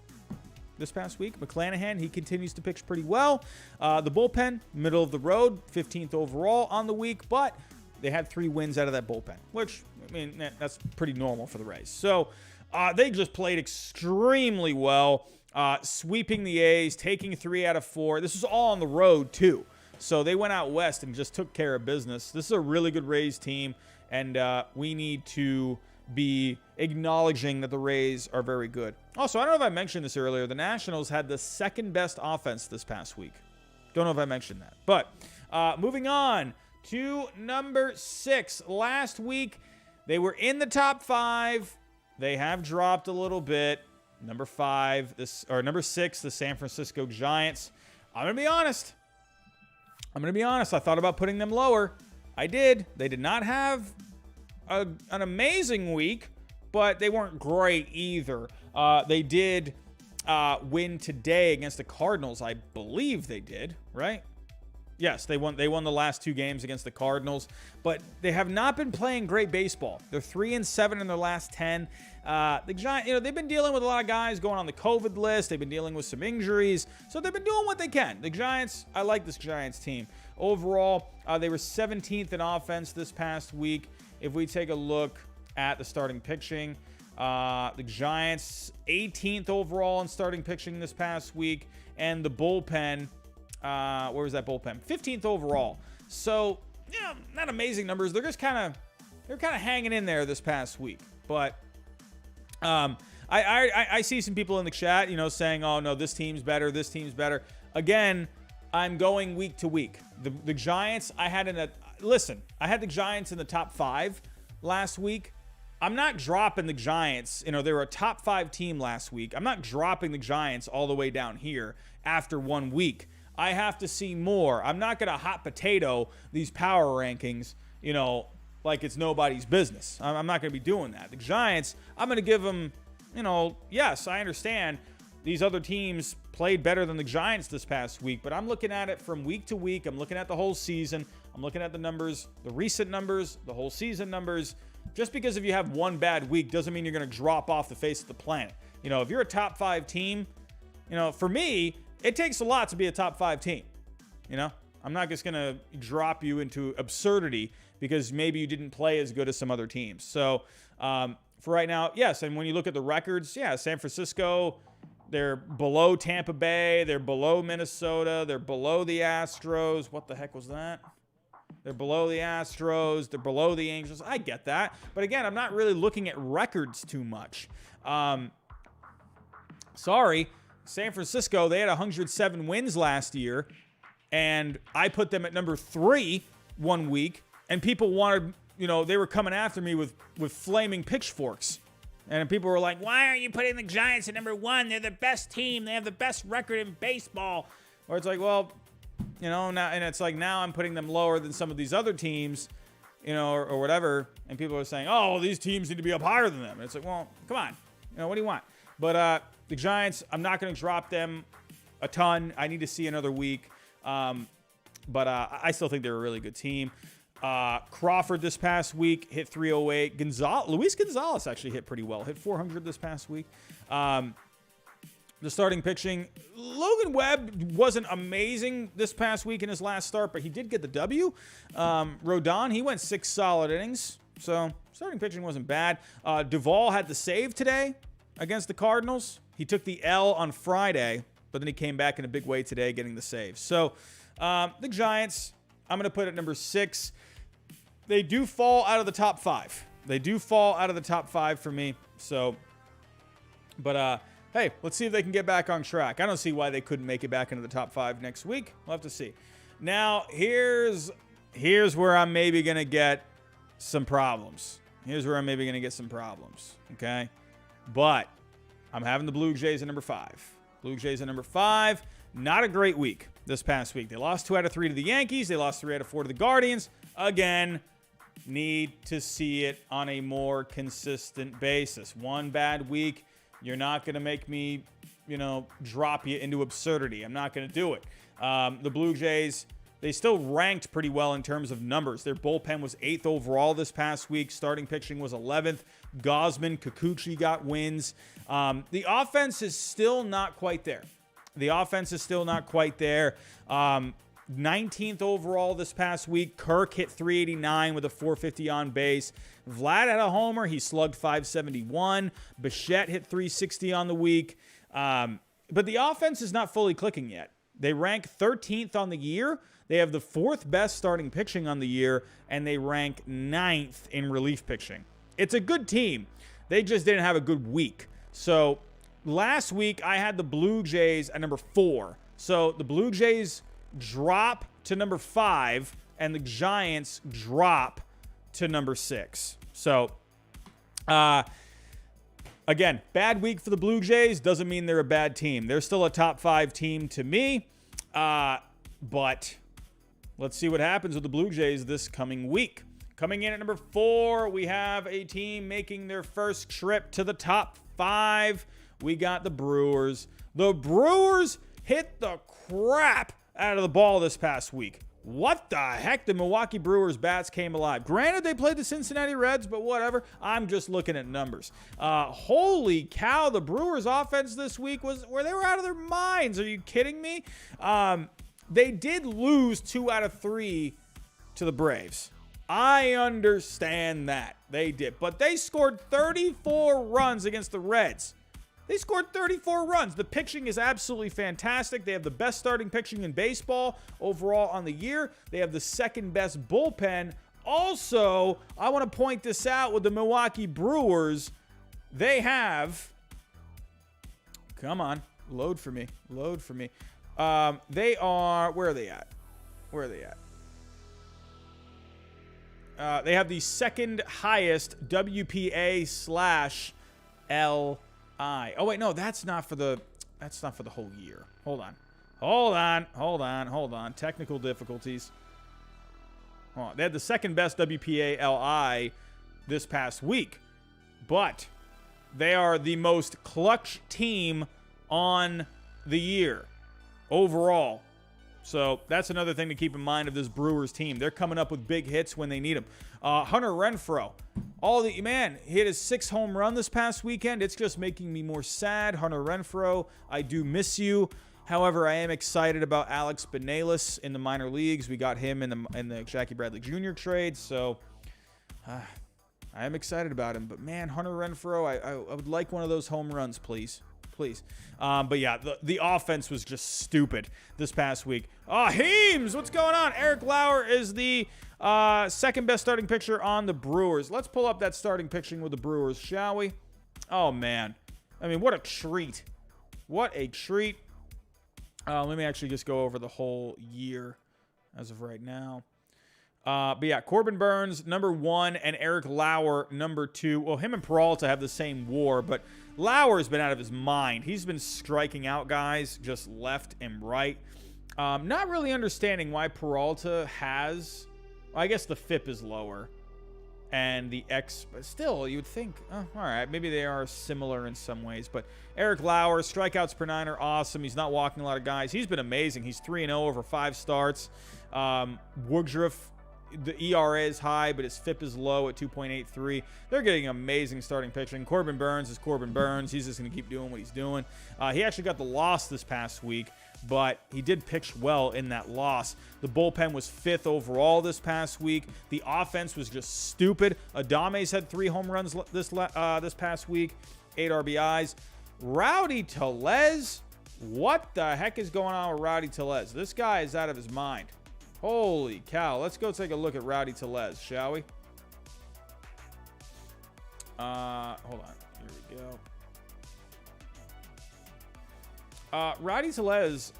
Speaker 1: this past week. McClanahan, he continues to pitch pretty well. The bullpen, middle of the road, 15th overall on the week, but they had 3 wins out of that bullpen, which, I mean, that's pretty normal for the Rays. So they just played extremely well, sweeping the A's, taking 3 out of 4. This was all on the road, too. So they went out west and just took care of business. This is a really good Rays team, and we need to be acknowledging that the Rays are very good. Also, I don't know if I mentioned this earlier. The Nationals had the second best offense this past week. Don't know if I mentioned that. But moving on to number 6. Last week, they were in the top 5. They have dropped a little bit. Number 6, the San Francisco Giants. I'm going to be honest. I thought about putting them lower. I did. They did not have an amazing week, but they weren't great either. They did win today against the Cardinals. I believe they did, right? Yes, they won the last 2 games against the Cardinals, but they have not been playing great baseball. They're 3-7 in their last 10. The Giants, they've been dealing with a lot of guys going on the COVID list. They've been dealing with some injuries, so they've been doing what they can. The Giants, I like this Giants team. Overall, they were 17th in offense this past week. If we take a look at the starting pitching, the Giants 18th overall in starting pitching this past week, and the bullpen, where was that bullpen? 15th overall. So, not amazing numbers. They're just kind of hanging in there this past week. But I see some people in the chat, saying, "Oh no, this team's better. This team's better." Again, I'm going week to week. The Giants, I had the Giants in the top 5 last week. I'm not dropping the Giants. They were a top 5 team last week. I'm not dropping the Giants all the way down here after 1 week. I have to see more. I'm not going to hot potato these power rankings, like it's nobody's business. I'm not going to be doing that. The Giants, I'm going to give them, yes, I understand these other teams played better than the Giants this past week, but I'm looking at it from week to week. I'm looking at the whole season. I'm looking at the numbers, the recent numbers, the whole season numbers. Just because if you have one bad week doesn't mean you're going to drop off the face of the planet. If you're a top 5 team, for me, it takes a lot to be a top 5 team. I'm not just going to drop you into absurdity because maybe you didn't play as good as some other teams. So for right now, yes. And when you look at the records, San Francisco, they're below Tampa Bay. They're below Minnesota. They're below the Astros. What the heck was that? They're below the Astros. They're below the Angels. I get that. But again, I'm not really looking at records too much. Sorry. San Francisco, they had 107 wins last year, and I put them at number 3 1 week, and people wanted, they were coming after me with flaming pitchforks. And people were like, why aren't you putting the Giants at number 1? They're the best team. They have the best record in baseball. Or it's like, well, now, and it's like now I'm putting them lower than some of these other teams, or whatever. And people are saying, oh, well, these teams need to be up higher than them. And it's like, well, come on. What do you want? But the Giants, I'm not going to drop them a ton. I need to see another week. But I still think they're a really good team. Crawford this past week hit 308. Luis Gonzalez actually hit pretty well. Hit 400 this past week. The starting pitching, Logan Webb wasn't amazing this past week in his last start, but he did get the W. Rodon, he went 6 solid innings. So starting pitching wasn't bad. Duvall had the save today against the Cardinals. He took the L on Friday. but then he came back in a big way today, getting the save. So the Giants, I'm going to put at number 6. They do fall out of the top 5. They do fall out of the top 5 for me. So, but hey, let's see if they can get back on track. I don't see why they couldn't make it back into the top 5 next week. We'll have to see. Now, here's where I'm maybe going to get some problems. Okay? But I'm having the Blue Jays at number 5. Blue Jays at number 5. Not a great week this past week. They lost 2 out of 3 to the Yankees. They lost 3 out of 4 to the Guardians. Again, need to see it on a more consistent basis. One bad week, you're not going to make me, drop you into absurdity. I'm not going to do it. The Blue Jays, they still ranked pretty well in terms of numbers. Their bullpen was 8th overall this past week. Starting pitching was 11th. Gosman, Kikuchi got wins. The offense is still not quite there. 19th overall this past week. Kirk hit 389 with a 450 on base. Vlad had a homer. He slugged 571. Bichette hit 360 on the week. But the offense is not fully clicking yet. They rank 13th on the year. They have the 4th best starting pitching on the year, and they rank 9th in relief pitching. It's a good team. They just didn't have a good week. So last week, I had the Blue Jays at number 4. So the Blue Jays drop to number 5, and the Giants drop to number 6. So, again, bad week for the Blue Jays doesn't mean they're a bad team. They're still a top 5 team to me, but let's see what happens with the Blue Jays this coming week. Coming in at number 4, we have a team making their first trip to the top 5. We got the Brewers. The Brewers hit the crap out of the ball this past week. What the heck? The Milwaukee Brewers bats came alive. Granted, they played the Cincinnati Reds, but whatever. I'm just looking at numbers. Holy cow, the Brewers offense this week was where they were out of their minds. Are you kidding me? They did lose 2 out of 3 to the Braves. I understand that. They did. But they scored 34 runs against the Reds. They scored 34 runs. The pitching is absolutely fantastic. They have the best starting pitching in baseball overall on the year. They have the 2nd best bullpen. Also, I want to point this out with the Milwaukee Brewers. They have... Come on. Load for me. They are... Where are they at? They have the 2nd highest WPA/LI. Oh wait, no, that's not for the whole year. Hold on. Technical difficulties. They had the 2nd best WPA/LI this past week, but they are the most clutch team on the year overall. So that's another thing to keep in mind of this Brewers team. They're coming up with big hits when they need them. Hunter Renfroe, hit his 6th home run this past weekend. It's just making me more sad. Hunter Renfroe, I do miss you. However, I am excited about Alex Benelis in the minor leagues. We got him in the Jackie Bradley Jr. trade, so I am excited about him. But man, Hunter Renfroe, I would like one of those home runs, please. But yeah, the offense was just stupid this past week. Heems, what's going on? Eric Lauer is the 2nd best starting pitcher on the Brewers. Let's pull up that starting pitching with the Brewers, shall we? Oh, man. I mean, what a treat. Let me actually just go over the whole year as of right now. But yeah, Corbin Burns, number 1, and Eric Lauer, number 2. Well, him and Peralta have the same WAR, but Lauer's been out of his mind. He's been striking out guys just left and right. Not really understanding why Peralta has... I guess the FIP is lower. And the X... But still, you would think... all right, maybe they are similar in some ways. But Eric Lauer, strikeouts per 9 are awesome. He's not walking a lot of guys. He's been amazing. He's 3-0 over 5 starts. Woodruff... The ERA is high, but his FIP is low at 2.83. They're getting amazing starting pitching. Corbin Burns is Corbin Burns. He's just going to keep doing what he's doing. He actually got the loss this past week, but he did pitch well in that loss. The bullpen was 5th overall this past week. The offense was just stupid. Adames had 3 home runs this past week, 8 RBIs. Rowdy Tellez, What the heck is going on with Rowdy Tellez? This guy is out of his mind. Holy cow. Let's go take a look at Rowdy Tellez, shall we? Hold on. Here we go. Rowdy Tellez,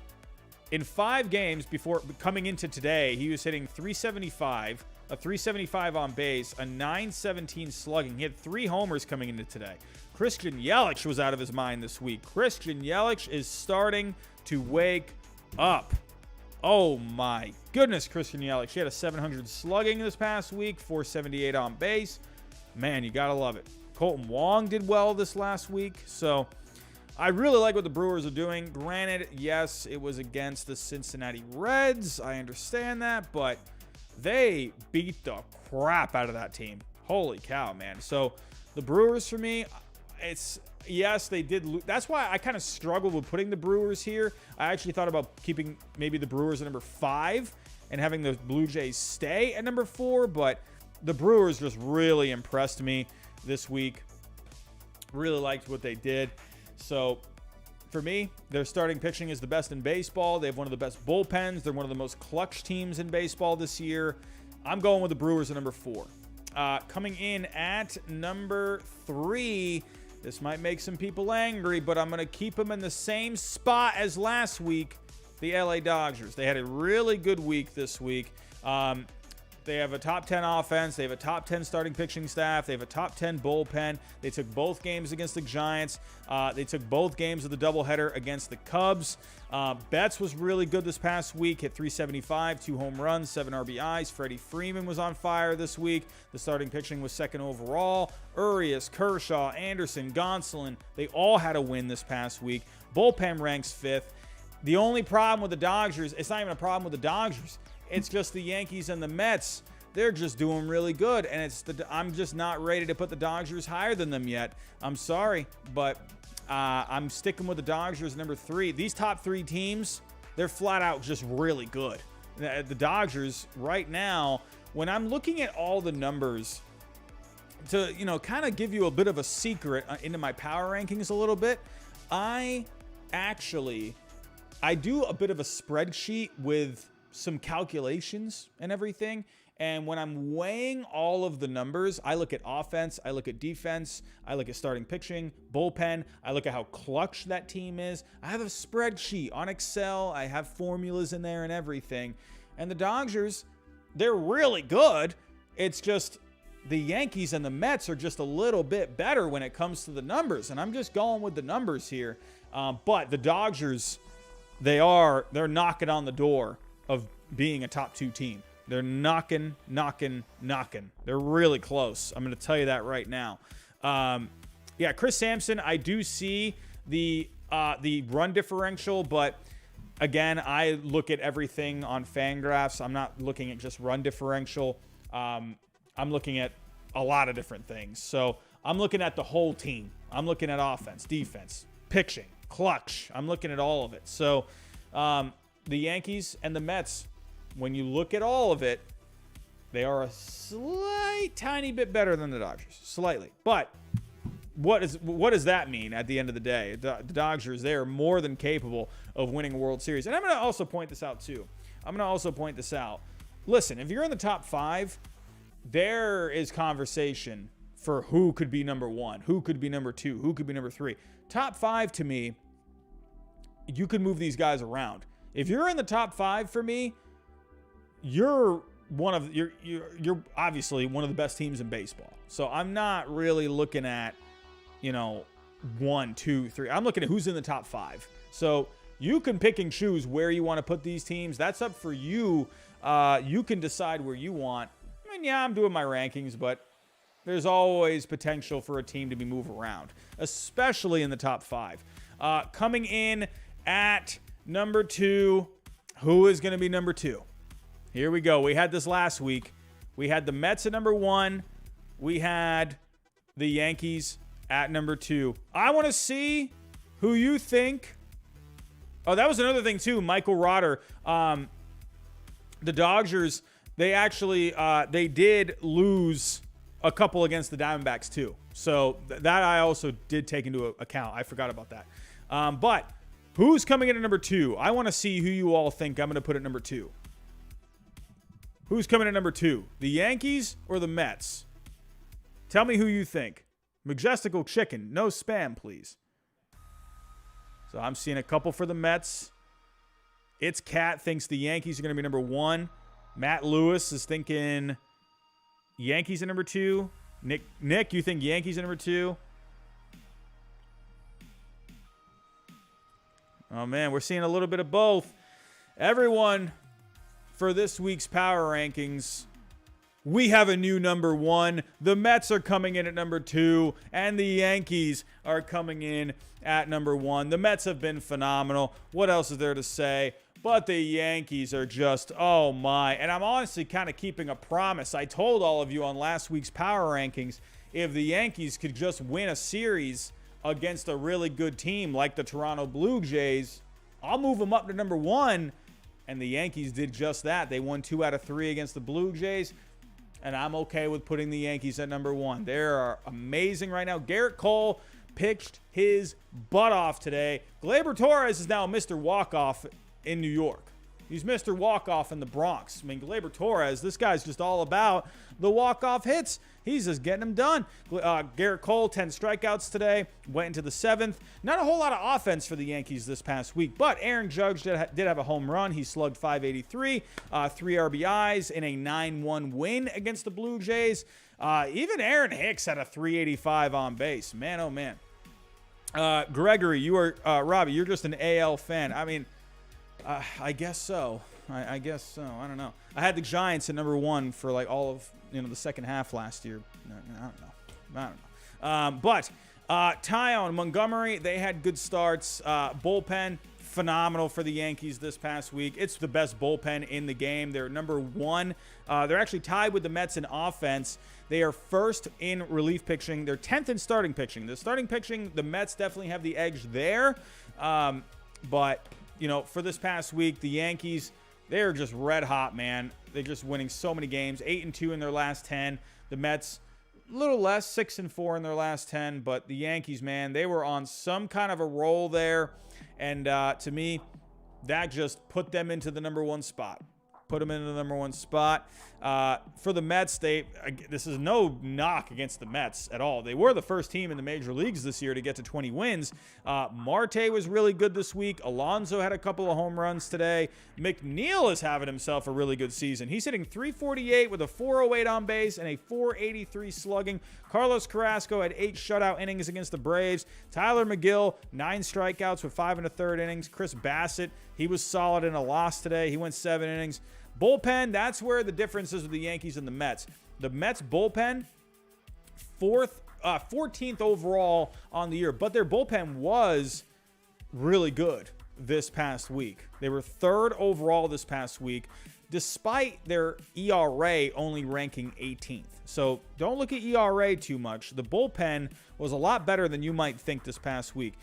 Speaker 1: in 5 games before coming into today, he was hitting 375, a 375 on base, a 917 slugging. He had 3 homers coming into today. Christian Yelich was out of his mind this week. Christian Yelich is starting to wake up. Oh my goodness, Christian Yelich. He had a 700 slugging this past week, 478 on base. Man, you gotta love it. Colton Wong did well this last week, so I really like what the Brewers are doing. Granted, yes, it was against the Cincinnati Reds. I understand that, but they beat the crap out of that team. Holy cow, man. So the Brewers, for me, yes, they did lose. That's why I kind of struggled with putting the Brewers here. I actually thought about keeping maybe the Brewers at number 5 and having the Blue Jays stay at number 4, but the Brewers just really impressed me this week. Really liked what they did. So for me, their starting pitching is the best in baseball. They have one of the best bullpens. They're one of the most clutch teams in baseball this year. I'm going with the Brewers at number 4. Coming in at number 3, this might make some people angry, but I'm going to keep them in the same spot as last week, the LA Dodgers. They had a really good week this week. They have a top 10 offense. They have a top 10 starting pitching staff. They have a top 10 bullpen. They took both games against the Giants. They took both games of the doubleheader against the Cubs. Betts was really good this past week. Hit 375, 2 home runs, 7 RBIs. Freddie Freeman was on fire this week. The starting pitching was 2nd overall. Urias, Kershaw, Anderson, Gonsolin, they all had a win this past week. Bullpen ranks 5th. The only problem with the Dodgers, it's not even a problem with the Dodgers. It's just the Yankees and the Mets. They're just doing really good, and I'm just not ready to put the Dodgers higher than them yet. I'm sorry, but I'm sticking with the Dodgers number 3. These top 3 teams, they're flat out just really good. The Dodgers right now, when I'm looking at all the numbers, to kind of give you a bit of a secret into my power rankings a little bit, I do a bit of a spreadsheet with some calculations and everything. And when I'm weighing all of the numbers, I look at offense, I look at defense, I look at starting pitching, bullpen, I look at how clutch that team is. I have a spreadsheet on Excel. I have formulas in there and everything. And the Dodgers, they're really good. It's just the Yankees and the Mets are just a little bit better when it comes to the numbers. And I'm just going with the numbers here. But the Dodgers, they're knocking on the door of being a top 2 team. They're knocking. They're really close. I'm going to tell you that right now. Chris Sampson, I do see the run differential, but again, I look at everything on Fangraphs. I'm not looking at just run differential. I'm looking at a lot of different things. So I'm looking at the whole team. I'm looking at offense, defense, pitching, clutch. I'm looking at all of it. So the Yankees and the Mets, when you look at all of it, they are a tiny bit better than the Dodgers. Slightly. But what does that mean at the end of the day? The Dodgers, they are more than capable of winning a World Series. And I'm going to also point this out, too. Listen, if you're in the top 5, there is conversation for who could be number 1, who could be number 2, who could be number 3. Top 5, to me, you could move these guys around. If you're in the top 5 for me, you're obviously one of the best teams in baseball. So I'm not really looking at, 1, 2, 3. I'm looking at who's in the top 5. So you can pick and choose where you want to put these teams. That's up for you. You can decide where you want. I mean, I'm doing my rankings, but there's always potential for a team to be moved around, especially in the top 5. Coming in at number 2, who is going to be number 2? Here we go. We had this last week. We had the Mets at number 1. We had the Yankees at number 2. I want to see who you think. Oh, that was another thing too. Michael Rotter. The Dodgers, they actually they did lose a couple against the Diamondbacks too. So that I also did take into account. I forgot about that. But Who's coming in at number 2? I want to see who you all think I'm going to put at number 2. Who's coming at number 2? The Yankees or the Mets? Tell me who you think. Majestical Chicken. No spam, please. So I'm seeing a couple for the Mets. It's Cat thinks the Yankees are going to be number 1. Matt Lewis is thinking Yankees at number 2. Nick, you think Yankees at number 2? Oh, man, we're seeing a little bit of both. Everyone, for this week's Power Rankings, we have a new number 1. The Mets are coming in at number 2, and the Yankees are coming in at number 1. The Mets have been phenomenal. What else is there to say? But the Yankees are just, oh my. And I'm honestly kind of keeping a promise. I told all of you on last week's Power Rankings, if the Yankees could just win a series against a really good team like the Toronto Blue Jays, I'll move them up to number 1. And the Yankees did just that. They won 2 out of 3 against the Blue Jays. And I'm okay with putting the Yankees at number 1. They are amazing right now. Garrett Cole pitched his butt off today. Gleyber Torres is now Mr. Walk-Off in New York. He's Mr. Walk-Off in the Bronx. I mean, Gleyber Torres, this guy's just all about the walk-off hits. He's just getting them done. Garrett Cole, 10 strikeouts today, went into the 7th. Not a whole lot of offense for the Yankees this past week, but Aaron Judge did have a home run. He slugged .583, 3 RBIs in a 9-1 win against the Blue Jays. Even Aaron Hicks had a .385 on base. Man, oh man. Gregory, you are Robbie, you're just an AL fan. I mean, I guess so. I guess so. I don't know. I had the Giants at number 1 for like all of the second half last year. I don't know. But Tyon, Montgomery, they had good starts. Bullpen, phenomenal for the Yankees this past week. It's the best bullpen in the game. They're number 1. They're actually tied with the Mets in offense. They are first in relief pitching. They're 10th in starting pitching. The starting pitching, the Mets definitely have the edge there. But for this past week, the Yankees, they're just red hot, man. They're just winning so many games. 8-2 in their last 10. The Mets, a little less, 6-4 in their last 10. But the Yankees, man, they were on some kind of a roll there. And to me, that just put them into the number 1 spot. Put them into the number 1 spot. For the Mets, this is no knock against the Mets at all. They were the first team in the major leagues this year to get to 20 wins. Marte was really good this week. Alonso had a couple of home runs today. McNeil is having himself a really good season. He's hitting .348 with a .408 on base and a .483 slugging. Carlos Carrasco had 8 shutout innings against the Braves. Tyler McGill, 9 strikeouts with 5 1/3 innings. Chris Bassett, he was solid in a loss today. He went 7 innings. Bullpen, that's where the difference is with the Yankees and the Mets. The Mets bullpen, 14th overall on the year, but their bullpen was really good this past week. They were 3rd overall this past week, despite their ERA only ranking 18th. So don't look at ERA too much. The bullpen was a lot better than you might think this past week.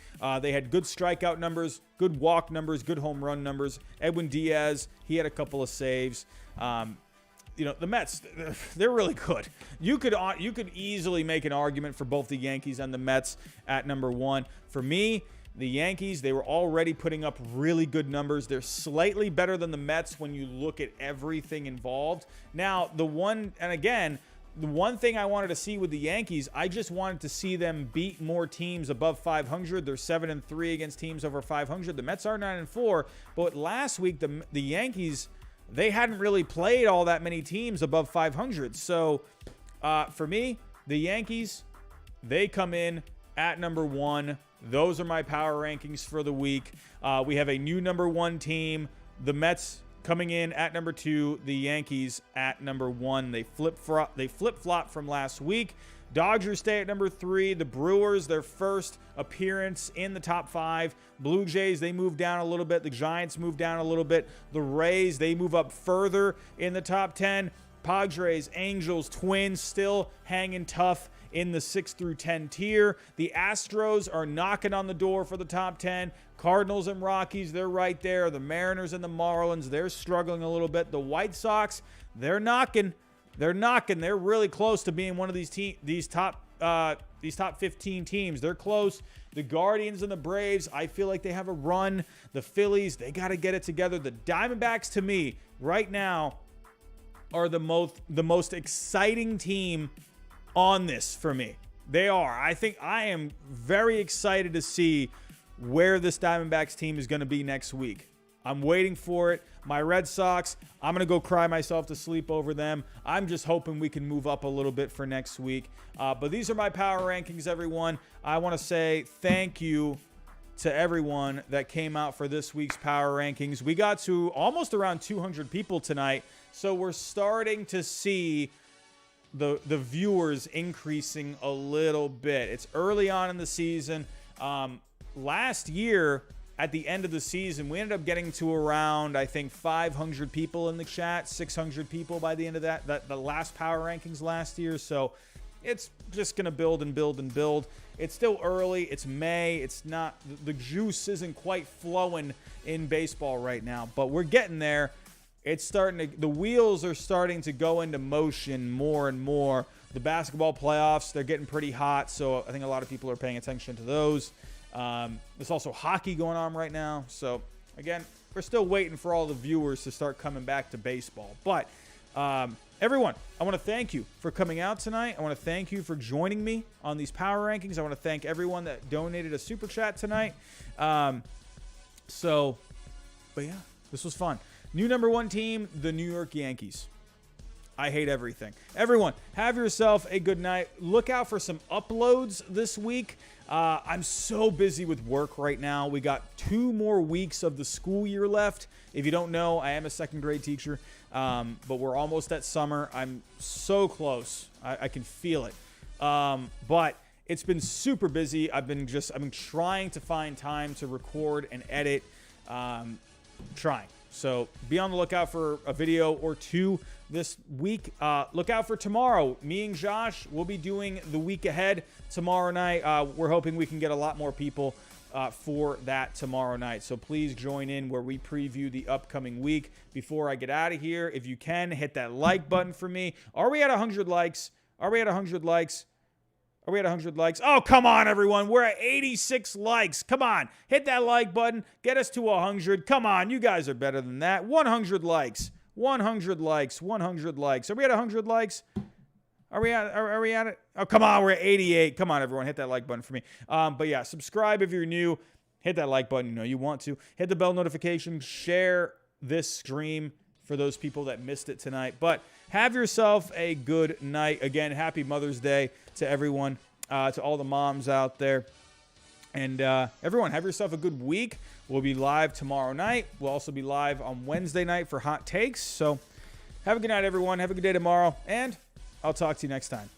Speaker 1: They had good strikeout numbers, good walk numbers, good home run numbers. Edwin Diaz, he had a couple of saves. The Mets, they're really good. You could easily make an argument for both the Yankees and the Mets at number 1. For me, the Yankees, they were already putting up really good numbers. They're slightly better than the Mets when you look at everything involved. Now, the one thing I wanted to see with the Yankees, I just wanted to see them beat more teams above 500. They're 7-3 against teams over 500. The Mets are 9-4, but last week the Yankees, they hadn't really played all that many teams above 500. So for me, the Yankees, they come in at number 1. Those are my power rankings for the week. We have a new number 1 team. The Mets coming in at number 2. The Yankees at number 1. They flip-flop from last week. Dodgers stay at number 3. The Brewers, their first appearance in the top 5. Blue Jays, they move down a little bit. The Giants move down a little bit. The Rays, they move up further in the top 10. Padres, Angels, Twins still hanging tough in the 6 through 10 tier. The Astros are knocking on the door for the top 10. Cardinals and Rockies, they're right there. The Mariners and the Marlins, they're struggling a little bit. The White Sox, they're knocking. They're really close to being one of these top these top 15 teams. They're close. The Guardians and the Braves, I feel like they have a run. The Phillies, they got to get it together. The Diamondbacks, to me, right now, are the most exciting team on this for me. They are. I think I am very excited to see where this Diamondbacks team is going to be next week. I'm waiting for it. My Red Sox, I'm going to go cry myself to sleep over them. I'm just hoping we can move up a little bit for next week. But these are my power rankings, everyone. I want to say thank you to everyone that came out for this week's power rankings. We got to almost around 200 people tonight, so we're starting to see the viewers increasing a little bit. It's early on in the season. Last year, at the end of the season, we ended up getting to around, I think, 500 people in the chat, 600 people by the end of the last power rankings last year. So it's just going to build and build and build. It's still early. It's May. It's not, the juice isn't quite flowing in baseball right now, but we're getting there. It's starting to, the wheels are starting to go into motion more and more. The basketball playoffs, they're getting pretty hot. So I think a lot of people are paying attention to those. There's also hockey going on right now. So, again, we're still waiting for all the viewers to start coming back to baseball. But, everyone, I want to thank you for coming out tonight. I want to thank you for joining me on these power rankings. I want to thank everyone that donated a super chat tonight. But yeah, this was fun. New number one team, the New York Yankees. I hate everything. Everyone, have yourself a good night. Look out for some uploads this week. I'm so busy with work right now. We got 2 more weeks of the school year left. If you don't know, I am a second grade teacher, but we're almost at summer. I'm so close. I can feel it. But it's been super busy. I've been trying to find time to record and edit, trying. So be on the lookout for a video or 2 this week. Look out for tomorrow. Me and Josh will be doing the week ahead tomorrow night. We're hoping we can get a lot more people for that tomorrow night. So please join in where we preview the upcoming week. Before I get out of here, if you can, hit that like button for me. Are we at 100 likes? Are we at 100 likes? Are we at 100 likes? Oh, come on, everyone. We're at 86 likes. Come on. Hit that like button. Get us to 100. Come on. You guys are better than that. 100 likes. 100 likes. 100 likes. Are we at 100 likes? Are we at it? Oh, come on. We're at 88. Come on, everyone. Hit that like button for me. But yeah, subscribe if you're new. Hit that like button. You know you want to. Hit the bell notification. Share this stream for those people that missed it tonight. But have yourself a good night. Again, happy Mother's Day to everyone, to all the moms out there. And everyone, have yourself a good week. We'll be live tomorrow night. We'll also be live on Wednesday night for hot takes. So have a good night, everyone. Have a good day tomorrow. And I'll talk to you next time.